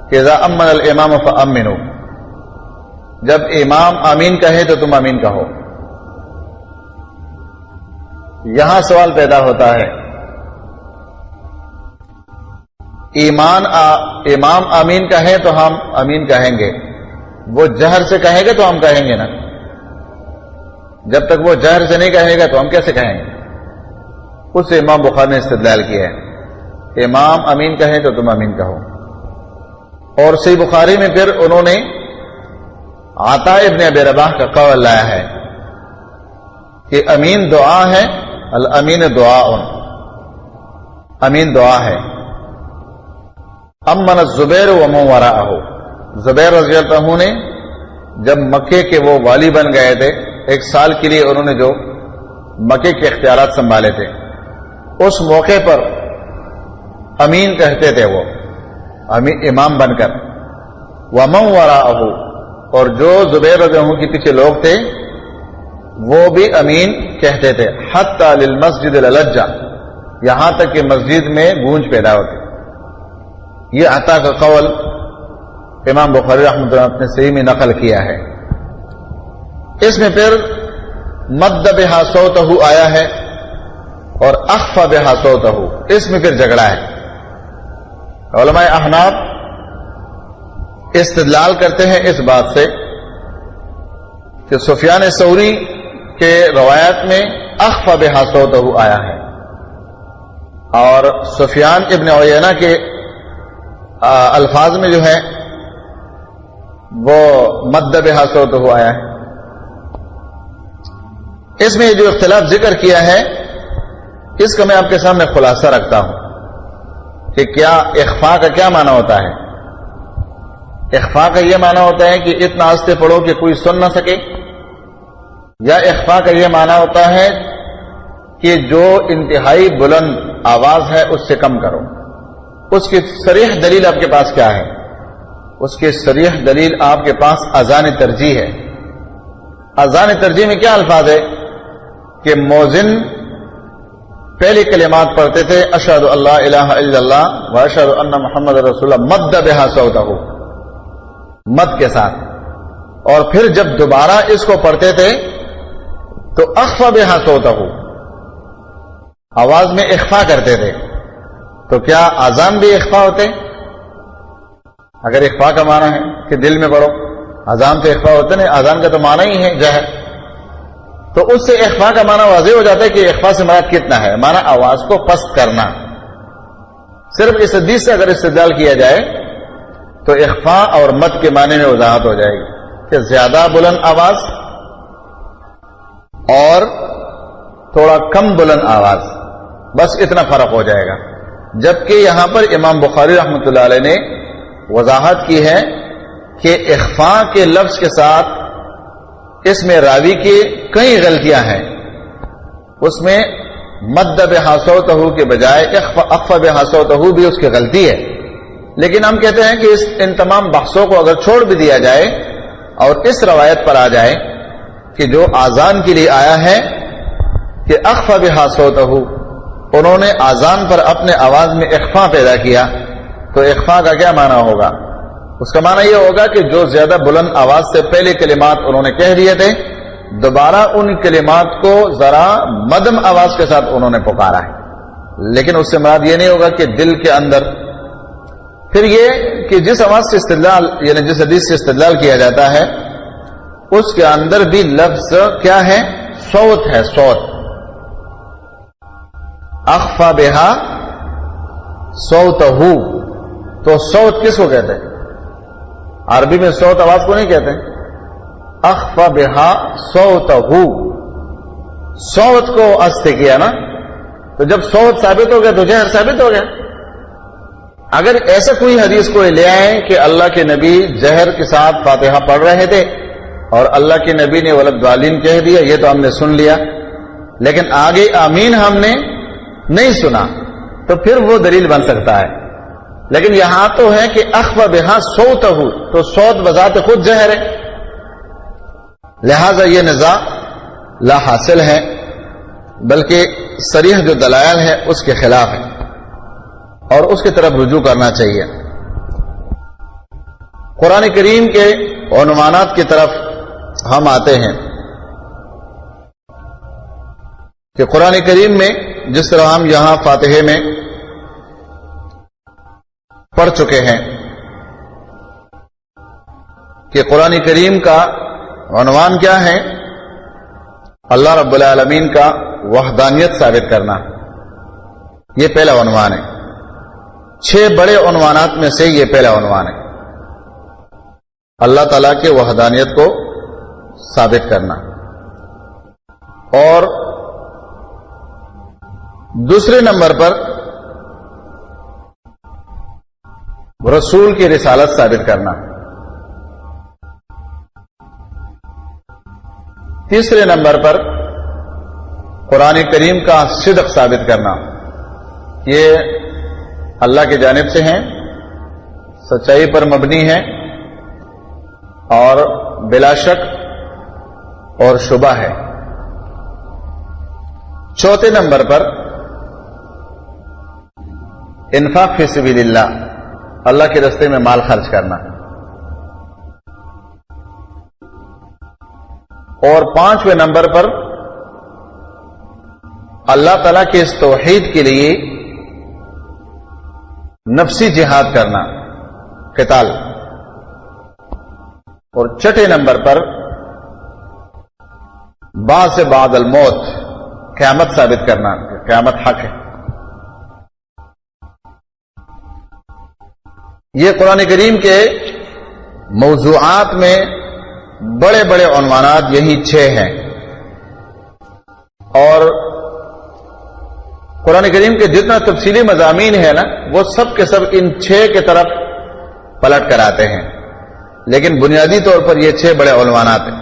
[SPEAKER 1] کہ اذا امن الامام فامنوا، جب امام آمین کہے تو تم آمین کہو. یہاں سوال پیدا ہوتا ہے امام آمین کہے تو ہم آمین کہیں گے، وہ جہر سے کہے گا تو ہم کہیں گے نا. جب تک وہ جہر سے نہیں کہے گا تو ہم کیسے کہیں گے؟ اس سے امام بخاری نے استدلال کیا ہے امام امین کہے تو تم امین کہو. اور صحیح بخاری میں پھر انہوں نے عطا ابن ابی رباح کا قول لایا ہے کہ امین دعا ہے، الامین دعا، امین دعا ہے. امن الزبیر ومن وراءہ، زبیر رضی اللہ عنہ نے جب مکے کے وہ والی بن گئے تھے، 1 سال کے لیے انہوں نے جو مکے کے اختیارات سنبھالے تھے، اس موقع پر امین کہتے تھے وہ امام بن کر. ومن وراءہ، اور جو زبیر رضی اللہ عنہ کے پیچھے لوگ تھے وہ بھی امین کہتے تھے. حتی للمسجد الالجہ، یہاں تک کہ مسجد میں گونج پیدا ہوتی. یہ عطا کا قول امام بخاری رحمۃ اللہ اپنے صحیح میں نقل کیا ہے. اس میں پھر مد بہا صوتہ آیا ہے اور اخفى بہا صوتہ، اس میں پھر جھگڑا ہے. علماء احناف استدلال کرتے ہیں اس بات سے کہ سفیان ثوری کے روایت میں اخفى بہا صوتہ آیا ہے اور سفیان ابن عیینہ کے الفاظ میں جو ہے وہ مد بہا صوتہ آیا ہے. اس میں جو اختلاف ذکر کیا ہے اس کا میں آپ کے سامنے خلاصہ رکھتا ہوں کہ کیا اخفاء کا کیا معنی ہوتا ہے. اخفاء کا یہ معنی ہوتا ہے کہ اتنا آہستہ پڑھو کہ کوئی سن نہ سکے، یا اخفاء کا یہ معنی ہوتا ہے کہ جو انتہائی بلند آواز ہے اس سے کم کرو. اس کی صریح دلیل آپ کے پاس کیا ہے؟ اس کی صریح دلیل آپ کے پاس اذان ترجیح ہے. اذان ترجیح میں کیا الفاظ ہے کہ مؤذن پہلی کلمات پڑھتے تھے اشہد اللہ الہ الا اللہ و اشہد ان محمد رسول اللہ، مد بہا صوتہ، مد کے ساتھ. اور پھر جب دوبارہ اس کو پڑھتے تھے تو اخفى بہا صوتہ، آواز میں اخفاء کرتے تھے. تو کیا اذان بھی اخفاء ہوتے؟ اگر اخفاء کا معنی ہے کہ دل میں پڑھو، اذان تو اخفاء ہوتے نہیں، اذان کا تو معنی ہی ہے جہر. تو اس سے اخفاء کا معنی واضح ہو جاتا ہے کہ اخفاء سے مراد کتنا ہے، معنی آواز کو پست کرنا. صرف اس حدیث سے اگر استدلال کیا جائے تو اخفاء اور مد کے معنی میں وضاحت ہو جائے گی کہ زیادہ بلند آواز اور تھوڑا کم بلند آواز، بس اتنا فرق ہو جائے گا. جبکہ یہاں پر امام بخاری رحمۃ اللہ علیہ نے وضاحت کی ہے کہ اخفاء کے لفظ کے ساتھ اس میں راوی کی کئی غلطیاں ہیں. اس میں مد بہا صوتہ کے بجائے اخفى بہا صوتہ بھی اس کی غلطی ہے. لیکن ہم کہتے ہیں کہ ان تمام بحثوں کو اگر چھوڑ بھی دیا جائے اور اس روایت پر آ جائے کہ جو آذان کے لیے آیا ہے کہ اخفى بہا صوتہ، انہوں نے آذان پر اپنے آواز میں اخفاء پیدا کیا، تو اخفاء کا کیا معنی ہوگا؟ اس کا معنی یہ ہوگا کہ جو زیادہ بلند آواز سے پہلے کلمات انہوں نے کہہ دیے تھے، دوبارہ ان کلمات کو ذرا مدم آواز کے ساتھ انہوں نے پکارا ہے. لیکن اس سے مراد یہ نہیں ہوگا کہ دل کے اندر. پھر یہ کہ جس آواز سے استدلال یعنی جس حدیث سے استدلال کیا جاتا ہے اس کے اندر بھی لفظ کیا ہے؟ صوت ہے، صوت. اخفا بہا صوتہ، تو صوت کس کو کہتے ہیں؟ عربی میں صوت آواز کو نہیں کہتے. اخفا بہا صوتہ، صوت کو استے کیا نا، تو جب صوت ثابت ہو گیا تو جہر ثابت ہو گیا. اگر ایسا کوئی حدیث کوئی لے آئے کہ اللہ کے نبی جہر کے ساتھ فاتحہ پڑھ رہے تھے اور اللہ کے نبی نے ولدالین کہہ دیا، یہ تو ہم نے سن لیا، لیکن آگے آمین ہم نے نہیں سنا، تو پھر وہ دلیل بن سکتا ہے. لیکن یہاں تو ہے کہ اخفا بہا صوتہ، تو صوت بذات خود جہر ہے، لہذا یہ نزاع لا حاصل ہے، بلکہ صریح جو دلائل ہے اس کے خلاف ہے اور اس کی طرف رجوع کرنا چاہیے. قرآن کریم کے عنوانات کی طرف ہم آتے ہیں کہ قرآن کریم میں جس طرح ہم یہاں فاتحے میں پڑھ چکے ہیں کہ قرآن کریم کا عنوان کیا ہے؟ اللہ رب العالمین کا وحدانیت ثابت کرنا، یہ پہلا عنوان ہے. 6 بڑے عنوانات میں سے یہ پہلا عنوان ہے، اللہ تعالیٰ کے وحدانیت کو ثابت کرنا. اور دوسرے نمبر پر رسول کی رسالت ثابت کرنا. تیسرے نمبر پر قرآن کریم کا صدق ثابت کرنا، یہ اللہ کی جانب سے ہیں، سچائی پر مبنی ہے اور بلا شک اور شبہ ہے. چوتھے نمبر پر انفاق فی سبیل اللہ کے راستے میں مال خرچ کرنا. اور 5ویں نمبر پر اللہ تعالیٰ کے اس توحید کے لیے نفسی جہاد کرنا، قتال. اور 6 نمبر پر بعد سے بعد الموت، قیامت ثابت کرنا، قیامت حق ہے. یہ قرآن کریم کے موضوعات میں بڑے بڑے عنوانات یہی 6 ہیں، اور قرآن کریم کے جتنا تفصیلی مضامین ہے نا وہ سب کے سب ان 6 کی طرف پلٹ کر آتے ہیں. لیکن بنیادی طور پر یہ 6 بڑے عنوانات ہیں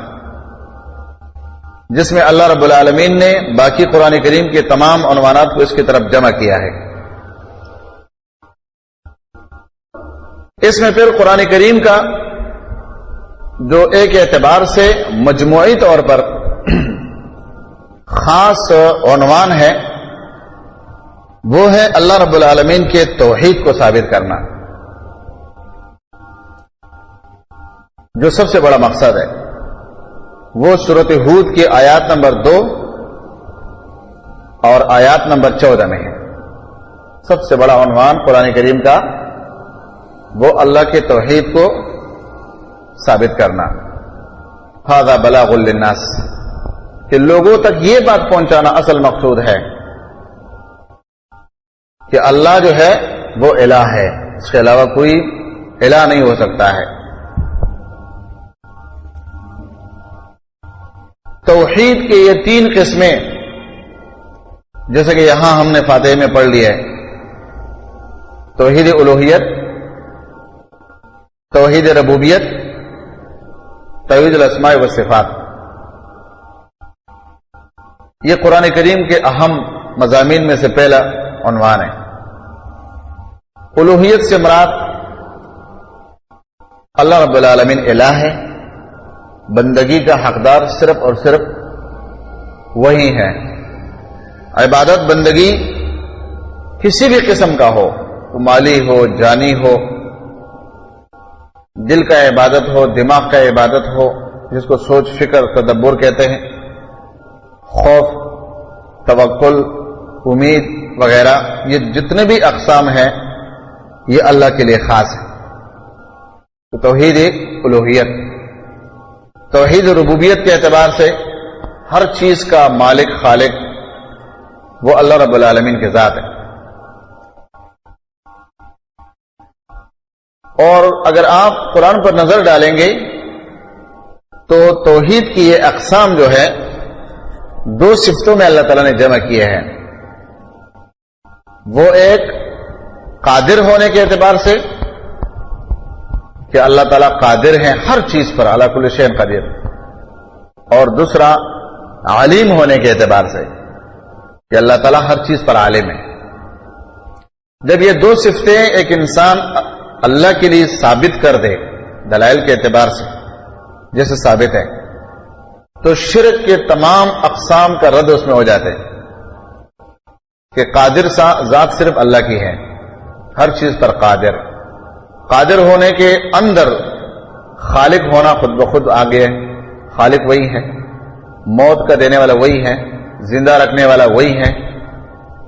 [SPEAKER 1] جس میں اللہ رب العالمین نے باقی قرآن کریم کے تمام عنوانات کو اس کی طرف جمع کیا ہے. اس میں پھر قرآن کریم کا جو ایک اعتبار سے مجموعی طور پر خاص عنوان ہے وہ ہے اللہ رب العالمین کے توحید کو ثابت کرنا، جو سب سے بڑا مقصد ہے. وہ سورۃ ہود کی آیات نمبر 2 اور آیات نمبر 14 میں ہے. سب سے بڑا عنوان قرآن کریم کا وہ اللہ کے توحید کو ثابت کرنا. ھذا بلاغ للناس، کہ لوگوں تک یہ بات پہنچانا اصل مقصود ہے کہ اللہ جو ہے وہ الہ ہے، اس کے علاوہ کوئی الہ نہیں ہو سکتا ہے. توحید کے یہ 3 قسمیں جیسے کہ یہاں ہم نے فاتحہ میں پڑھ لیا ہے، توحید الوہیت، توحید ربوبیت، توحید الاسماء والصفات. یہ قرآن کریم کے اہم مضامین میں سے پہلا عنوان ہے. الوہیت سے مراد اللہ رب العالمین الہ ہے، بندگی کا حقدار صرف اور صرف وہی ہے. عبادت بندگی کسی بھی قسم کا ہو، مالی ہو، جانی ہو، دل کا عبادت ہو، دماغ کا عبادت ہو، جس کو سوچ فکر تدبر کہتے ہیں، خوف، توکل، امید وغیرہ، یہ جتنے بھی اقسام ہیں یہ اللہ کے لیے خاص ہے. تو توحید الوہیت. توحید ربوبیت کے اعتبار سے ہر چیز کا مالک خالق وہ اللہ رب العالمین کے ذات ہے. اور اگر آپ قرآن پر نظر ڈالیں گے تو توحید کی یہ اقسام جو ہے دو صفتوں میں اللہ تعالیٰ نے جمع کیے ہیں. وہ ایک قادر ہونے کے اعتبار سے کہ اللہ تعالیٰ قادر ہیں ہر چیز پر، علی کل شیء قدیر، اور دوسرا عالم ہونے کے اعتبار سے کہ اللہ تعالیٰ ہر چیز پر عالم ہے. جب یہ دو صفتیں ایک انسان اللہ کے لیے ثابت کر دے دلائل کے اعتبار سے جیسے ثابت ہے، تو شرک کے تمام اقسام کا رد اس میں ہو جاتے ہیں کہ قادر ذات صرف اللہ کی ہے، ہر چیز پر قادر. قادر ہونے کے اندر خالق ہونا خود بخود آگے ہے. خالق وہی ہے، موت کا دینے والا وہی ہے، زندہ رکھنے والا وہی ہے.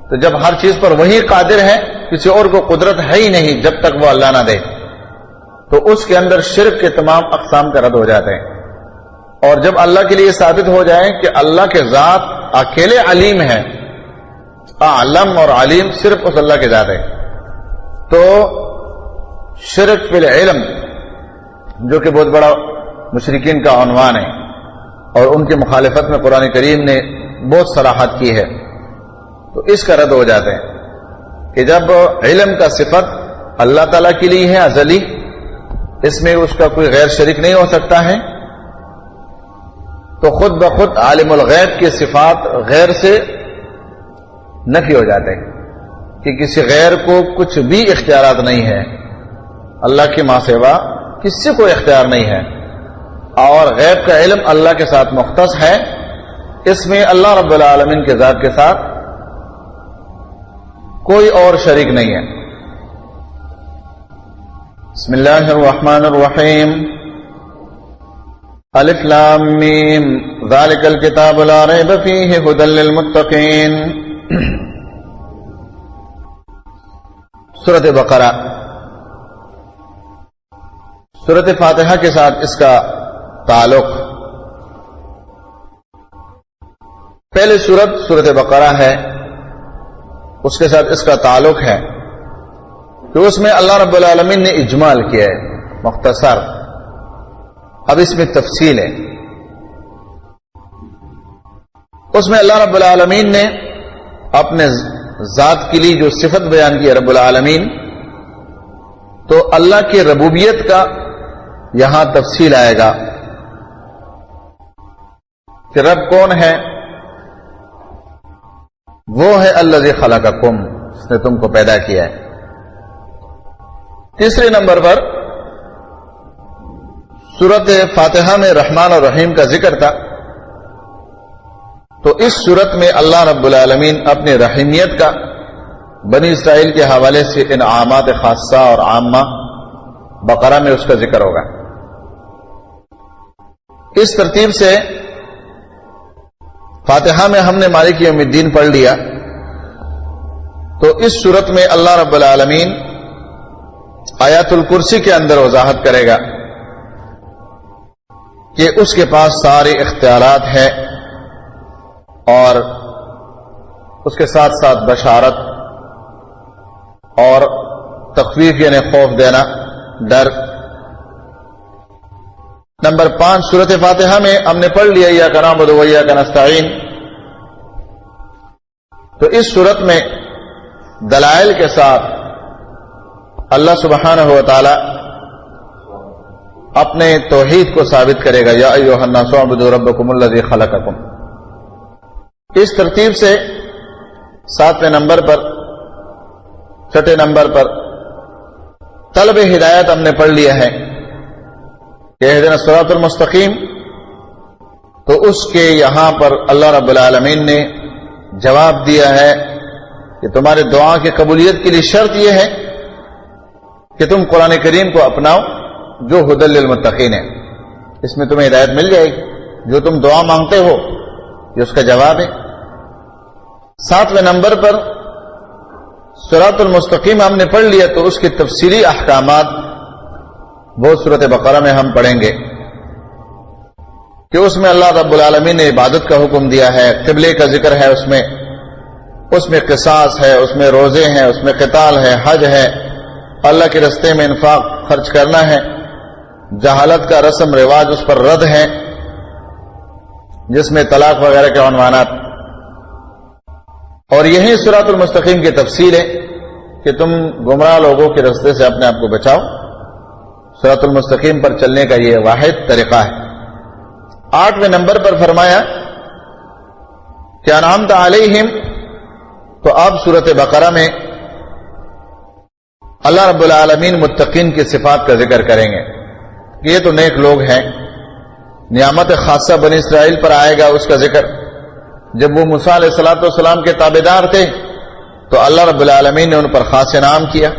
[SPEAKER 1] تو جب ہر چیز پر وہی قادر ہے، کسی اور کو قدرت ہے ہی نہیں جب تک وہ اللہ نہ دے، تو اس کے اندر شرک کے تمام اقسام کا رد ہو جاتے ہیں. اور جب اللہ کے لیے ثابت ہو جائے کہ اللہ کے ذات اکیلے علیم ہے، علم اور علیم صرف اس اللہ کے ذات ہے، تو شرک فی العلم جو کہ بہت بڑا مشرکین کا عنوان ہے اور ان کی مخالفت میں قرآن کریم نے بہت صراحت کی ہے، تو اس کا رد ہو جاتے ہیں کہ جب علم کا صفت اللہ تعالیٰ کے لیے ہے ازلی، اس میں اس کا کوئی غیر شریک نہیں ہو سکتا ہے، تو خود بخود عالم الغیب کی صفات غیر سے نفی ہو جاتے ہیں کہ کسی غیر کو کچھ بھی اختیارات نہیں ہے. اللہ کی ماں سوا کسی کو اختیار نہیں ہے، اور غیب کا علم اللہ کے ساتھ مختص ہے. اس میں اللہ رب العالمین کے ذات کے ساتھ کوئی اور شریک نہیں ہے. بسم اللہ الرحمن الرحیم. الف لام میم ذالک الکتاب لا ریب فیہ ھدی للمتقین. سورۃ بقرہ سورۃ فاتحہ کے ساتھ اس کا تعلق. پہلی سورۃ بقرہ ہے، اس کے ساتھ اس کا تعلق ہے کہ اس میں اللہ رب العالمین نے اجمال کیا ہے مختصر. اب اس میں تفصیل ہے. اس میں اللہ رب العالمین نے اپنے ذات کے لیے جو صفت بیان کی ہے رب العالمین، تو اللہ کی ربوبیت کا یہاں تفصیل آئے گا کہ رب کون ہے. وہ ہے الذی خلقکم، اس نے تم کو پیدا کیا ہے. تیسرے نمبر پر سورۃ فاتحہ میں رحمان اور رحیم کا ذکر تھا، تو اس سورت میں اللہ رب العالمین اپنی رحیمیت کا بنی اسرائیل کے حوالے سے انعامات خاصہ اور عامہ بقرہ میں اس کا ذکر ہوگا. اس ترتیب سے فاتحہ میں ہم نے مالک یوم الدین پڑھ لیا، تو اس صورت میں اللہ رب العالمین آیات الکرسی کے اندر وضاحت کرے گا کہ اس کے پاس سارے اختیارات ہیں، اور اس کے ساتھ ساتھ بشارت اور تخویف یعنی خوف دینا، ڈر. نمبر 5 سورۃ فاتحہ میں ہم نے پڑھ لیا ایاک نعبد و ایاک نستعین. تو اس صورت میں دلائل کے ساتھ اللہ سبحانہ و تعالی اپنے توحید کو ثابت کرے گا. یا ایھا الناس اعبدوا ربکم الذی خلقکم. اس ترتیب سے 7ویں نمبر پر 6 نمبر پر طلب ہدایت ہم نے پڑھ لیا ہے کہ اہدنا الصراط المستقیم. تو اس کے یہاں پر اللہ رب العالمین نے جواب دیا ہے کہ تمہارے دعا کی قبولیت کے لیے شرط یہ ہے کہ تم قرآن کریم کو اپناؤ جو ھدی للمتقین ہے. اس میں تمہیں ہدایت مل جائے گی. جو تم دعا مانگتے ہو یہ اس کا جواب ہے. 7ویں نمبر پر صراط المستقیم ہم نے پڑھ لیا، تو اس کے تفصیلی احکامات وہ سورۃ بقرہ میں ہم پڑھیں گے. کہ اس میں اللہ رب العالمین نے عبادت کا حکم دیا ہے، قبلے کا ذکر ہے، اس میں قصاص ہے، اس میں روزے ہیں، اس میں قتال ہے، حج ہے، اللہ کے راستے میں انفاق خرچ کرنا ہے، جہالت کا رسم رواج اس پر رد ہے، جس میں طلاق وغیرہ کے عنوانات، اور یہی صراط المستقیم کی تفصیل ہے کہ تم گمراہ لوگوں کے راستے سے اپنے آپ کو بچاؤ۔ صراط المستقیم پر چلنے کا یہ واحد طریقہ ہے۔ 8ویں نمبر پر فرمایا کہ انعمت علیہم، تو اب سورۃ بقرہ میں اللہ رب العالمین متقین کی صفات کا ذکر کریں گے کہ یہ تو نیک لوگ ہیں۔ نعمت خاصہ بنی اسرائیل پر آئے گا اس کا ذکر، جب وہ موسیٰ علیہ الصلوۃ والسلام کے تابعدار تھے تو اللہ رب العالمین نے ان پر خاص انعام کیا۔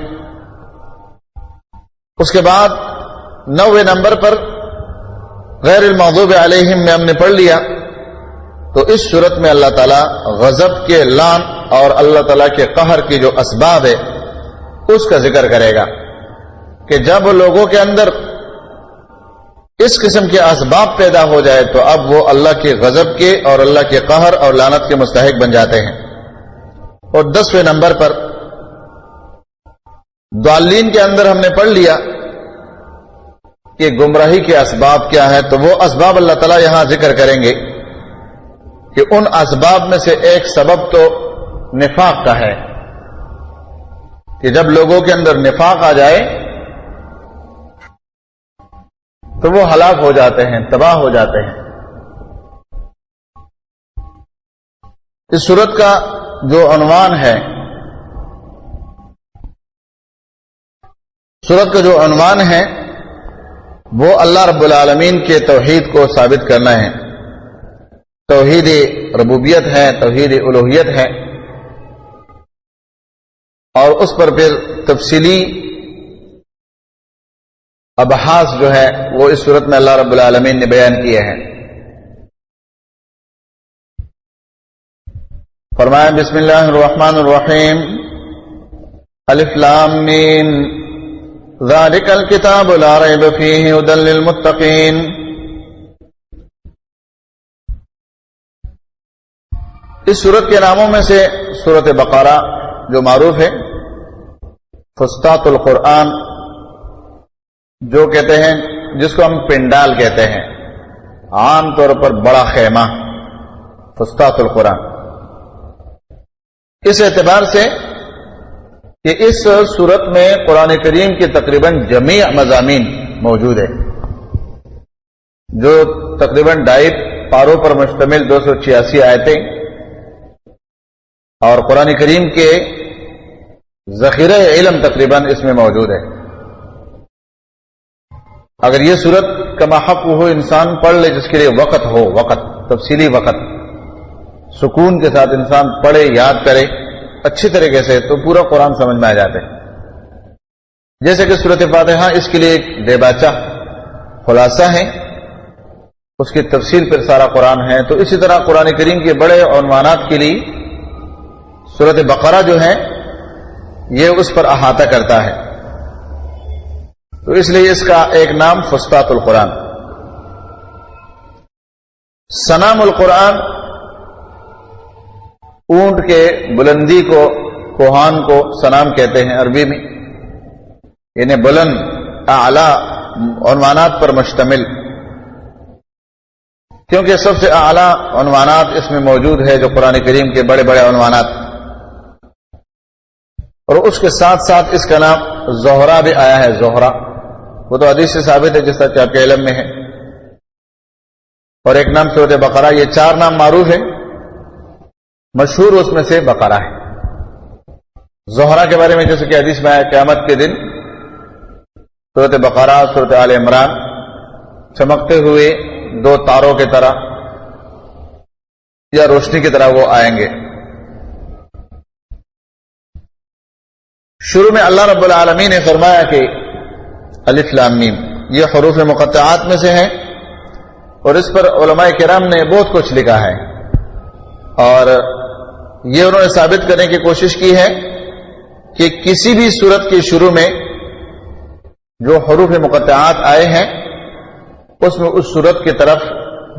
[SPEAKER 1] اس کے بعد 9ویں نمبر پر غیر المغضوب علیہم میں ہم نے پڑھ لیا، تو اس صورت میں اللہ تعالیٰ غضب کے لعن اور اللہ تعالیٰ کے قہر کی جو اسباب ہے اس کا ذکر کرے گا کہ جب لوگوں کے اندر اس قسم کے اسباب پیدا ہو جائے تو اب وہ اللہ کے غضب کے اور اللہ کے قہر اور لعنت کے مستحق بن جاتے ہیں۔ اور 10ویں نمبر پر ضالین کے اندر ہم نے پڑھ لیا کہ گمراہی کے اسباب کیا ہے، تو وہ اسباب اللہ تعالیٰ یہاں ذکر کریں گے کہ ان اسباب میں سے ایک سبب تو نفاق کا ہے کہ جب لوگوں کے اندر نفاق آ جائے تو وہ ہلاک ہو جاتے ہیں، تباہ ہو جاتے ہیں۔ اس سورت کا جو عنوان ہے، سورت کا جو عنوان ہے وہ اللہ رب العالمین کے توحید کو ثابت کرنا ہے۔ توحید ربوبیت ہے، توحید الوہیت ہے، اور اس پر پھر تفصیلی ابحاث جو ہے وہ اس صورت میں اللہ رب العالمین نے بیان کیے ہیں۔ فرمایا بسم اللہ الرحمن الرحیم، الف لام میم، ذالک الکتاب لا ریب فیہ ھدی للمتقین۔ اس سورت کے ناموں میں سے سورت بقرہ جو معروف ہے، فسطاط القرآن جو کہتے ہیں، جس کو ہم پنڈال کہتے ہیں، عام طور پر بڑا خیمہ، فسطاط القرآن، اس اعتبار سے کہ اس سورت میں قرآن کریم کی تقریباً جمیع مضامین موجود ہے، جو تقریباً 2.5 پاروں پر مشتمل 286 آیتیں، اور قرآن کریم کے ذخیرہ علم تقریباً اس میں موجود ہے۔ اگر یہ صورت کما حق ہو انسان پڑھ لے، جس کے لیے وقت ہو، وقت تفصیلی وقت، سکون کے ساتھ انسان پڑھے، یاد کرے اچھی طریقے سے، تو پورا قرآن سمجھ میں آ جاتے ہیں۔ جیسے کہ سورۃ فاتحہ اس کے لیے ایک ڈیباچہ خلاصہ ہے، اس کی تفصیل پر سارا قرآن ہے، تو اسی طرح قرآن کریم کے بڑے عنوانات کے لیے سورۃ بقرہ جو ہے یہ اس پر احاطہ کرتا ہے، تو اس لیے اس کا ایک نام فسطاط القرآن۔ سنام القرآن، اونٹ کے بلندی کو، کوہان کو سنام کہتے ہیں عربی میں، یعنی بلند اعلی عنوانات پر مشتمل، کیونکہ سب سے اعلی عنوانات اس میں موجود ہے جو قرآن کریم کے بڑے بڑے عنوانات، اور اس کے ساتھ ساتھ اس کا نام زہرہ بھی آیا ہے۔ زہرہ وہ تو حدیث سے ثابت ہے، جس طرح کہ آپ کے علم میں ہے، اور ایک نام سورۃ بقرہ، یہ 4 نام معروف ہے، مشہور اس میں سے بقرہ ہے۔ زہرہ کے بارے میں جیسے کہ حدیث میں آیا، قیامت کے دن سورۃ بقرہ، سورۃ آل عمران چمکتے ہوئے 2 تاروں کی طرح یا روشنی کی طرح وہ آئیں گے۔ شروع میں اللہ رب العالمین نے فرمایا کہ الف لام میم یہ حروف مقطعات میں سے ہیں، اور اس پر علماء کرام نے بہت کچھ لکھا ہے، اور یہ انہوں نے ثابت کرنے کی کوشش کی ہے کہ کسی بھی سورت کے شروع میں جو حروف مقطعات آئے ہیں اس میں اس سورت کی طرف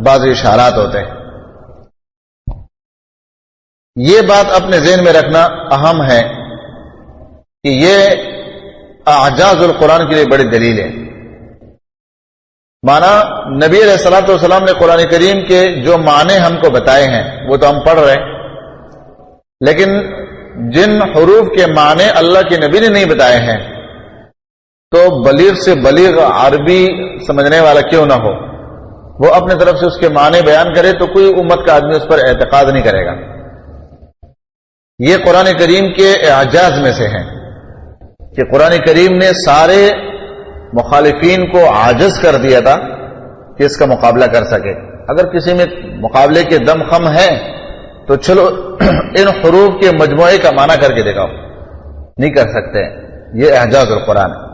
[SPEAKER 1] بعض اشارات ہوتے ہیں. یہ بات اپنے ذہن میں رکھنا اہم ہے کہ یہ اعجاز القرآن کے لیے بڑی دلیل ہے. مانا نبی علیہ الصلوۃ والسلام نے قرآن کریم کے جو معنی ہم کو بتائے ہیں وہ تو ہم پڑھ رہے ہیں، لیکن جن حروف کے معنی اللہ کے نبی نے نہیں بتائے ہیں تو بلیغ سے بلیغ عربی سمجھنے والا کیوں نہ ہو، وہ اپنے طرف سے اس کے معنی بیان کرے تو کوئی امت کا آدمی اس پر اعتقاد نہیں کرے گا. یہ قرآن کریم کے اعجاز میں سے ہیں کہ قرآن کریم نے سارے مخالفین کو عاجز کر دیا تھا کہ اس کا مقابلہ کر سکے. اگر کسی میں مقابلے کے دم خم ہے تو چلو ان حروف کے مجموعے کا معنی کر کے دکھاؤ، نہیں کر سکتے. یہ اعجاز القرآن ہے.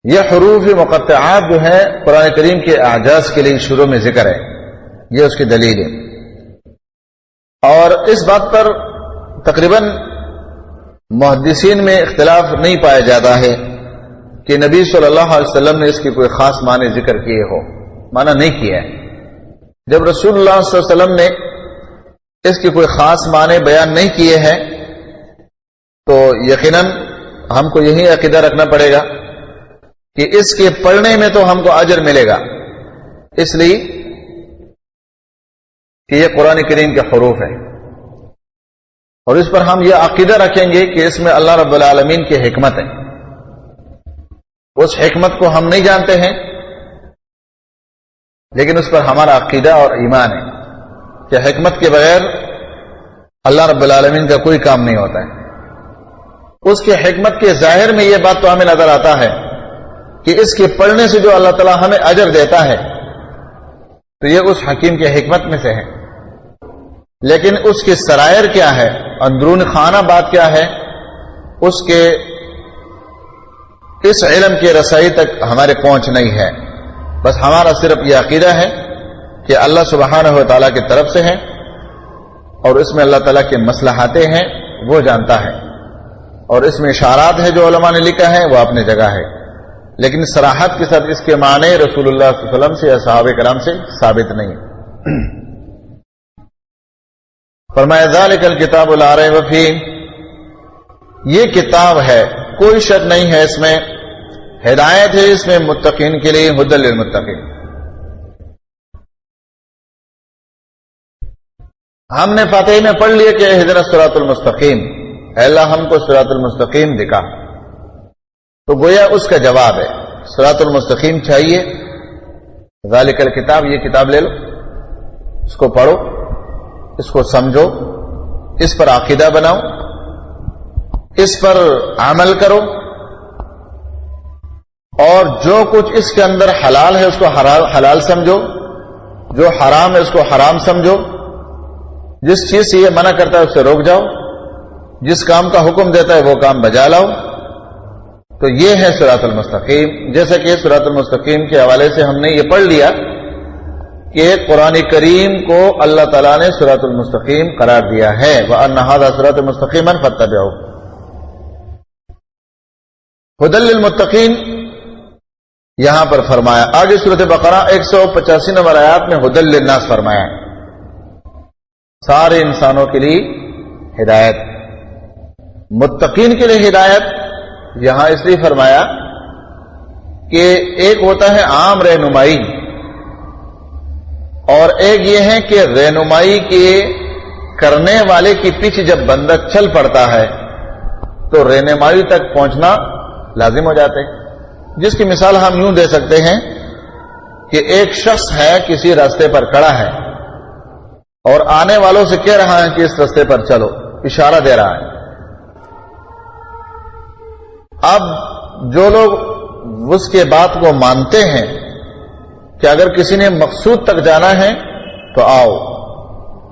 [SPEAKER 1] یہ حروف مقطعات جو ہے قرآن کریم کے اعجاز کے لیے شروع میں ذکر ہے، یہ اس کی دلیل ہے. اور اس بات پر تقریباً محدثین میں اختلاف نہیں پایا جاتا ہے کہ نبی صلی اللہ علیہ وسلم نے اس کی کوئی خاص معنی ذکر کیے ہو، معنی نہیں کیا ہے. جب رسول اللہ صلی اللہ علیہ وسلم نے اس کی کوئی خاص معنی بیان نہیں کیے ہیں تو یقیناً ہم کو یہی عقیدہ رکھنا پڑے گا کہ اس کے پڑھنے میں تو ہم کو اجر ملے گا، اس لیے کہ یہ قرآن کریم کے حروف ہیں. اور اس پر ہم یہ عقیدہ رکھیں گے کہ اس میں اللہ رب العالمین کی حکمت ہے. اس حکمت کو ہم نہیں جانتے ہیں لیکن اس پر ہمارا عقیدہ اور ایمان ہے کہ حکمت کے بغیر اللہ رب العالمین کا کوئی کام نہیں ہوتا ہے. اس کے حکمت کے ظاہر میں یہ بات تو ہمیں نظر آتا ہے کہ اس کے پڑھنے سے جو اللہ تعالیٰ ہمیں اجر دیتا ہے تو یہ اس حکیم کے حکمت میں سے ہے. لیکن اس کے سرائر کیا ہے، اندرون خانہ بات کیا ہے، اس کے اس علم کے رسائی تک ہمارے پہنچ نہیں ہے. بس ہمارا صرف یہ عقیدہ ہے کہ اللہ سبحانہ و تعالیٰ کی طرف سے ہے اور اس میں اللہ تعالیٰ کے مصلحاتیں ہیں وہ جانتا ہے، اور اس میں اشارات ہے جو علماء نے لکھا ہے وہ اپنی جگہ ہے، لیکن صراحت کے ساتھ اس کے معنی رسول اللہ صلی اللہ علیہ وسلم سے یا صحابہ کرام سے ثابت نہیں. فرمایا ذالک الکتاب لا ریب فیہ، یہ کتاب ہے کوئی شک نہیں ہے اس میں، ہدایت ہے اس میں متقین کے لیے، ھدی للمتقین. ہم نے فاتحہ میں پڑھ لیا کہ اہدنا الصراط المستقیم، اے اللہ ہم کو صراط المستقیم دکھا، تو گویا اس کا جواب ہے صراط المستقیم چاہیے. ذالک الکتاب، یہ کتاب لے لو، اس کو پڑھو، اس کو سمجھو، اس پر عقیدہ بناؤ، اس پر عمل کرو، اور جو کچھ اس کے اندر حلال ہے اس کو حلال سمجھو، جو حرام ہے اس کو حرام سمجھو، جس چیز سے یہ منع کرتا ہے اس سے روک جاؤ، جس کام کا حکم دیتا ہے وہ کام بجا لاؤ. تو یہ ہے صراط المستقیم. جیسے کہ صراط المستقیم کے حوالے سے ہم نے یہ پڑھ لیا کہ قرآن کریم کو اللہ تعالیٰ نے صراط المستقیم قرار دیا ہے، وَأَنَّ هَذَا صِرَاطِ مُسْتَقِيمًا فَاتَّبِعُوهُ. ھدی للمتقین یہاں پر فرمایا. آگے سورۃ بقرہ 185 نمبر آیات میں ھدی للناس فرمایا، سارے انسانوں کے لیے ہدایت. متقین کے لیے ہدایت یہاں اس لیے فرمایا کہ ایک ہوتا ہے عام رہنمائی، اور ایک یہ ہے کہ رہنمائی کے کرنے والے کی پیچھے جب بندہ چل پڑتا ہے تو رہنمائی تک پہنچنا لازم ہو جاتے. جس کی مثال ہم یوں دے سکتے ہیں کہ ایک شخص ہے کسی راستے پر کھڑا ہے اور آنے والوں سے کہہ رہا ہے کہ اس راستے پر چلو، اشارہ دے رہا ہے. اب جو لوگ اس کے بات کو مانتے ہیں کہ اگر کسی نے مقصود تک جانا ہے تو آؤ،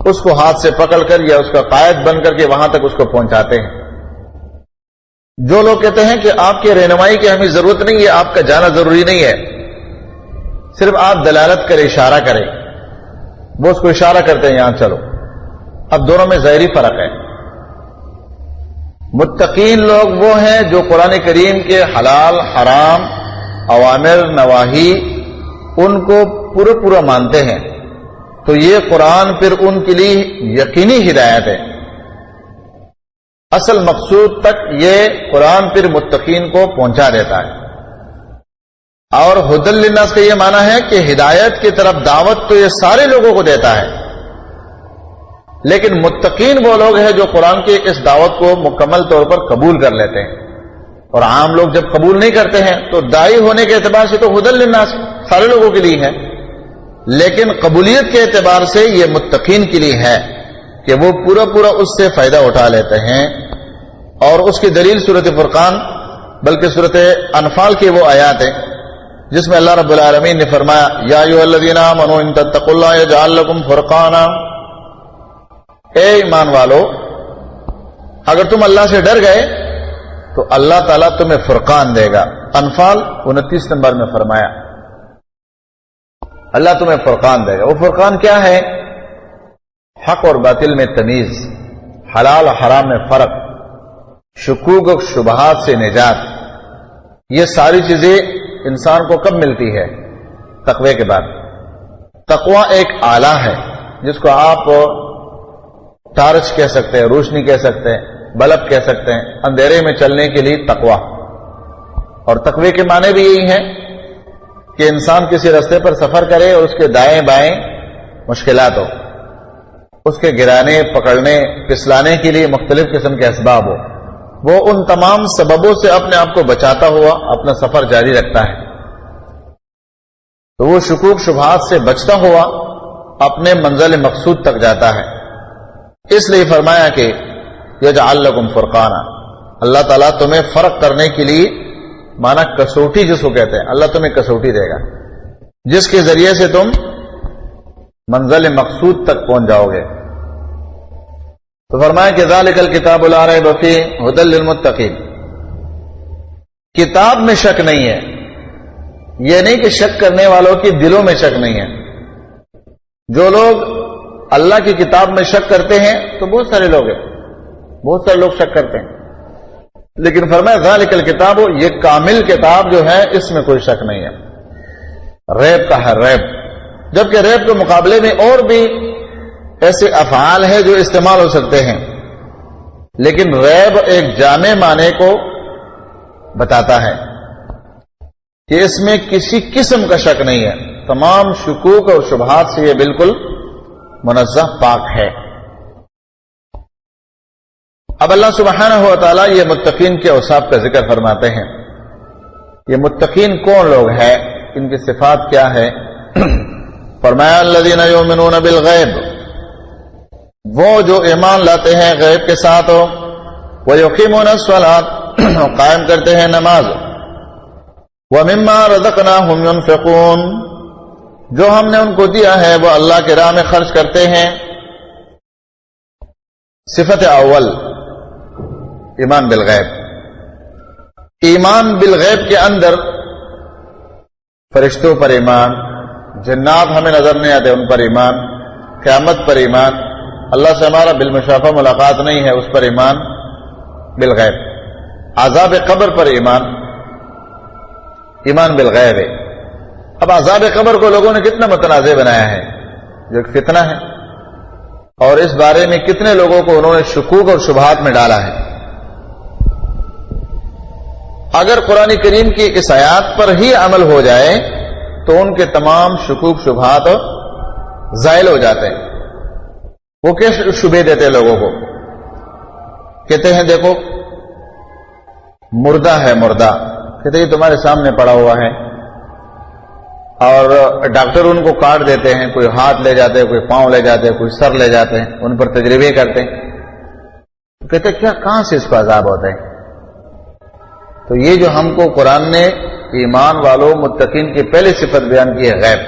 [SPEAKER 1] اس کو ہاتھ سے پکڑ کر یا اس کا قائد بن کر کے وہاں تک اس کو پہنچاتے ہیں. جو لوگ کہتے ہیں کہ آپ کے رہنمائی کی ہمیں ضرورت نہیں ہے، آپ کا جانا ضروری نہیں ہے، صرف آپ دلالت کریں، اشارہ کریں، وہ اس کو اشارہ کرتے ہیں یہاں چلو. اب دونوں میں ظاہری فرق ہے. متقین لوگ وہ ہیں جو قرآن کریم کے حلال حرام، اوامر نواہی، ان کو پورا مانتے ہیں تو یہ قرآن پھر ان کے لیے یقینی ہدایت ہے. اصل مقصود تک یہ قرآن پھر متقین کو پہنچا دیتا ہے. اور ہدی للناس کا یہ معنی ہے کہ ہدایت کی طرف دعوت تو یہ سارے لوگوں کو دیتا ہے، لیکن متقین وہ لوگ ہیں جو قرآن کی اس دعوت کو مکمل طور پر قبول کر لیتے ہیں. اور عام لوگ جب قبول نہیں کرتے ہیں تو داعی ہونے کے اعتبار سے تو ہدی للناس سارے لوگوں کے لیے ہے، لیکن قبولیت کے اعتبار سے یہ متقین کے لیے ہے کہ وہ پورا اس سے فائدہ اٹھا لیتے ہیں. اور اس کی دلیل سورۃ فرقان بلکہ سورۃ انفال کی وہ آیات ہیں جس میں اللہ رب العالمین نے فرمایا یا ایھا الذین آمنوا ان تتقوا اللہ یجعل لکم فرقانا، اے ایمان والو اگر تم اللہ سے ڈر گئے تو اللہ تعالیٰ تمہیں فرقان دے گا. انفال 29 نمبر میں فرمایا اللہ تمہیں فرقان دے گا. وہ فرقان کیا ہے؟ حق اور باطل میں تمیز، حلال حرام میں فرق، شکوک و شبہات سے نجات. یہ ساری چیزیں انسان کو کب ملتی ہے؟ تقوی کے بعد. تقوی ایک آلہ ہے جس کو آپ ٹارچ کہہ سکتے ہیں، روشنی کہہ سکتے ہیں، بلب کہہ سکتے ہیں، اندھیرے میں چلنے کے لیے تقوی. اور تقوی کے معنی بھی یہی ہے کہ انسان کسی راستے پر سفر کرے اور اس کے دائیں بائیں مشکلات ہو، اس کے گرانے پکڑنے پھسلانے کے لیے مختلف قسم کے اسباب ہو، وہ ان تمام سببوں سے اپنے آپ کو بچاتا ہوا اپنا سفر جاری رکھتا ہے. تو وہ شکوک شبہات سے بچتا ہوا اپنے منزل مقصود تک جاتا ہے. اس لیے فرمایا کہ یجعل لکم فرقانا، اللہ تعالیٰ تمہیں فرق کرنے کے لیے، مانا کسوٹی جس کو کہتے ہیں، اللہ تمہیں کسوٹی دے گا جس کے ذریعے سے تم منزل مقصود تک پہنچ جاؤ گے. تو فرمایا کہ ذالک الکتاب لا ریب فیہ ھدی للمتقین. کتاب میں شک نہیں ہے، یہ نہیں کہ شک کرنے والوں کے دلوں میں شک نہیں ہے. جو لوگ اللہ کی کتاب میں شک کرتے ہیں تو بہت سارے لوگ ہیں، بہت سارے لوگ شک کرتے ہیں، لیکن فرمایا ذالک الکتاب، یہ کامل کتاب جو ہے اس میں کوئی شک نہیں ہے. ریب کا ہے ریب، جبکہ ریب کے مقابلے میں اور بھی ایسے افعال ہیں جو استعمال ہو سکتے ہیں، لیکن ریب ایک جامع معنی کو بتاتا ہے کہ اس میں کسی قسم کا شک نہیں ہے، تمام شکوک اور شبہات سے یہ بالکل منزہ پاک ہے. اب اللہ سبحانہ و تعالیٰ یہ متقین کے اوصاف کا ذکر فرماتے ہیں. یہ متقین کون لوگ ہیں، ان کی صفات کیا ہے؟ فرمایا الذین یؤمنون بالغیب، وہ جو ایمان لاتے ہیں غیب کے ساتھ، ویقیمون الصلاۃ، قائم کرتے ہیں نماز، ومما رزقناہم ینفقون، جو ہم نے ان کو دیا ہے وہ اللہ کے راہ میں خرچ کرتے ہیں. صفت اول ایمان بالغیب. ایمان بالغیب کے اندر فرشتوں پر ایمان، جنات ہمیں نظر نہیں آتے ان پر ایمان، قیامت پر ایمان، اللہ سے ہمارا بالمشافہ ملاقات نہیں ہے اس پر ایمان بالغیب، عذاب قبر پر ایمان، ایمان بالغیب ہے. اب عذاب قبر کو لوگوں نے کتنا متنازع بنایا ہے، جو ایک فتنہ ہے، اور اس بارے میں کتنے لوگوں کو انہوں نے شکوک اور شبہات میں ڈالا ہے. اگر قرآن کریم کی اس آیات پر ہی عمل ہو جائے تو ان کے تمام شکوک شبہات زائل ہو جاتے ہیں. وہ کیسے شبے دیتے ہیں لوگوں کو؟ کہتے ہیں دیکھو مردہ ہے، مردہ کہتے ہیں یہ تمہارے سامنے پڑا ہوا ہے، اور ڈاکٹر ان کو کاٹ دیتے ہیں، کوئی ہاتھ لے جاتے ہیں، کوئی پاؤں لے جاتے ہیں، کوئی سر لے جاتے ہیں، ان پر تجربے کرتے ہیں. کہتے ہیں کیا کہاں سے اس کو عذاب ہوتا ہے؟ تو یہ جو ہم کو قرآن نے ایمان والوں متقین کی پہلی صفت بیان کی ہے غیب.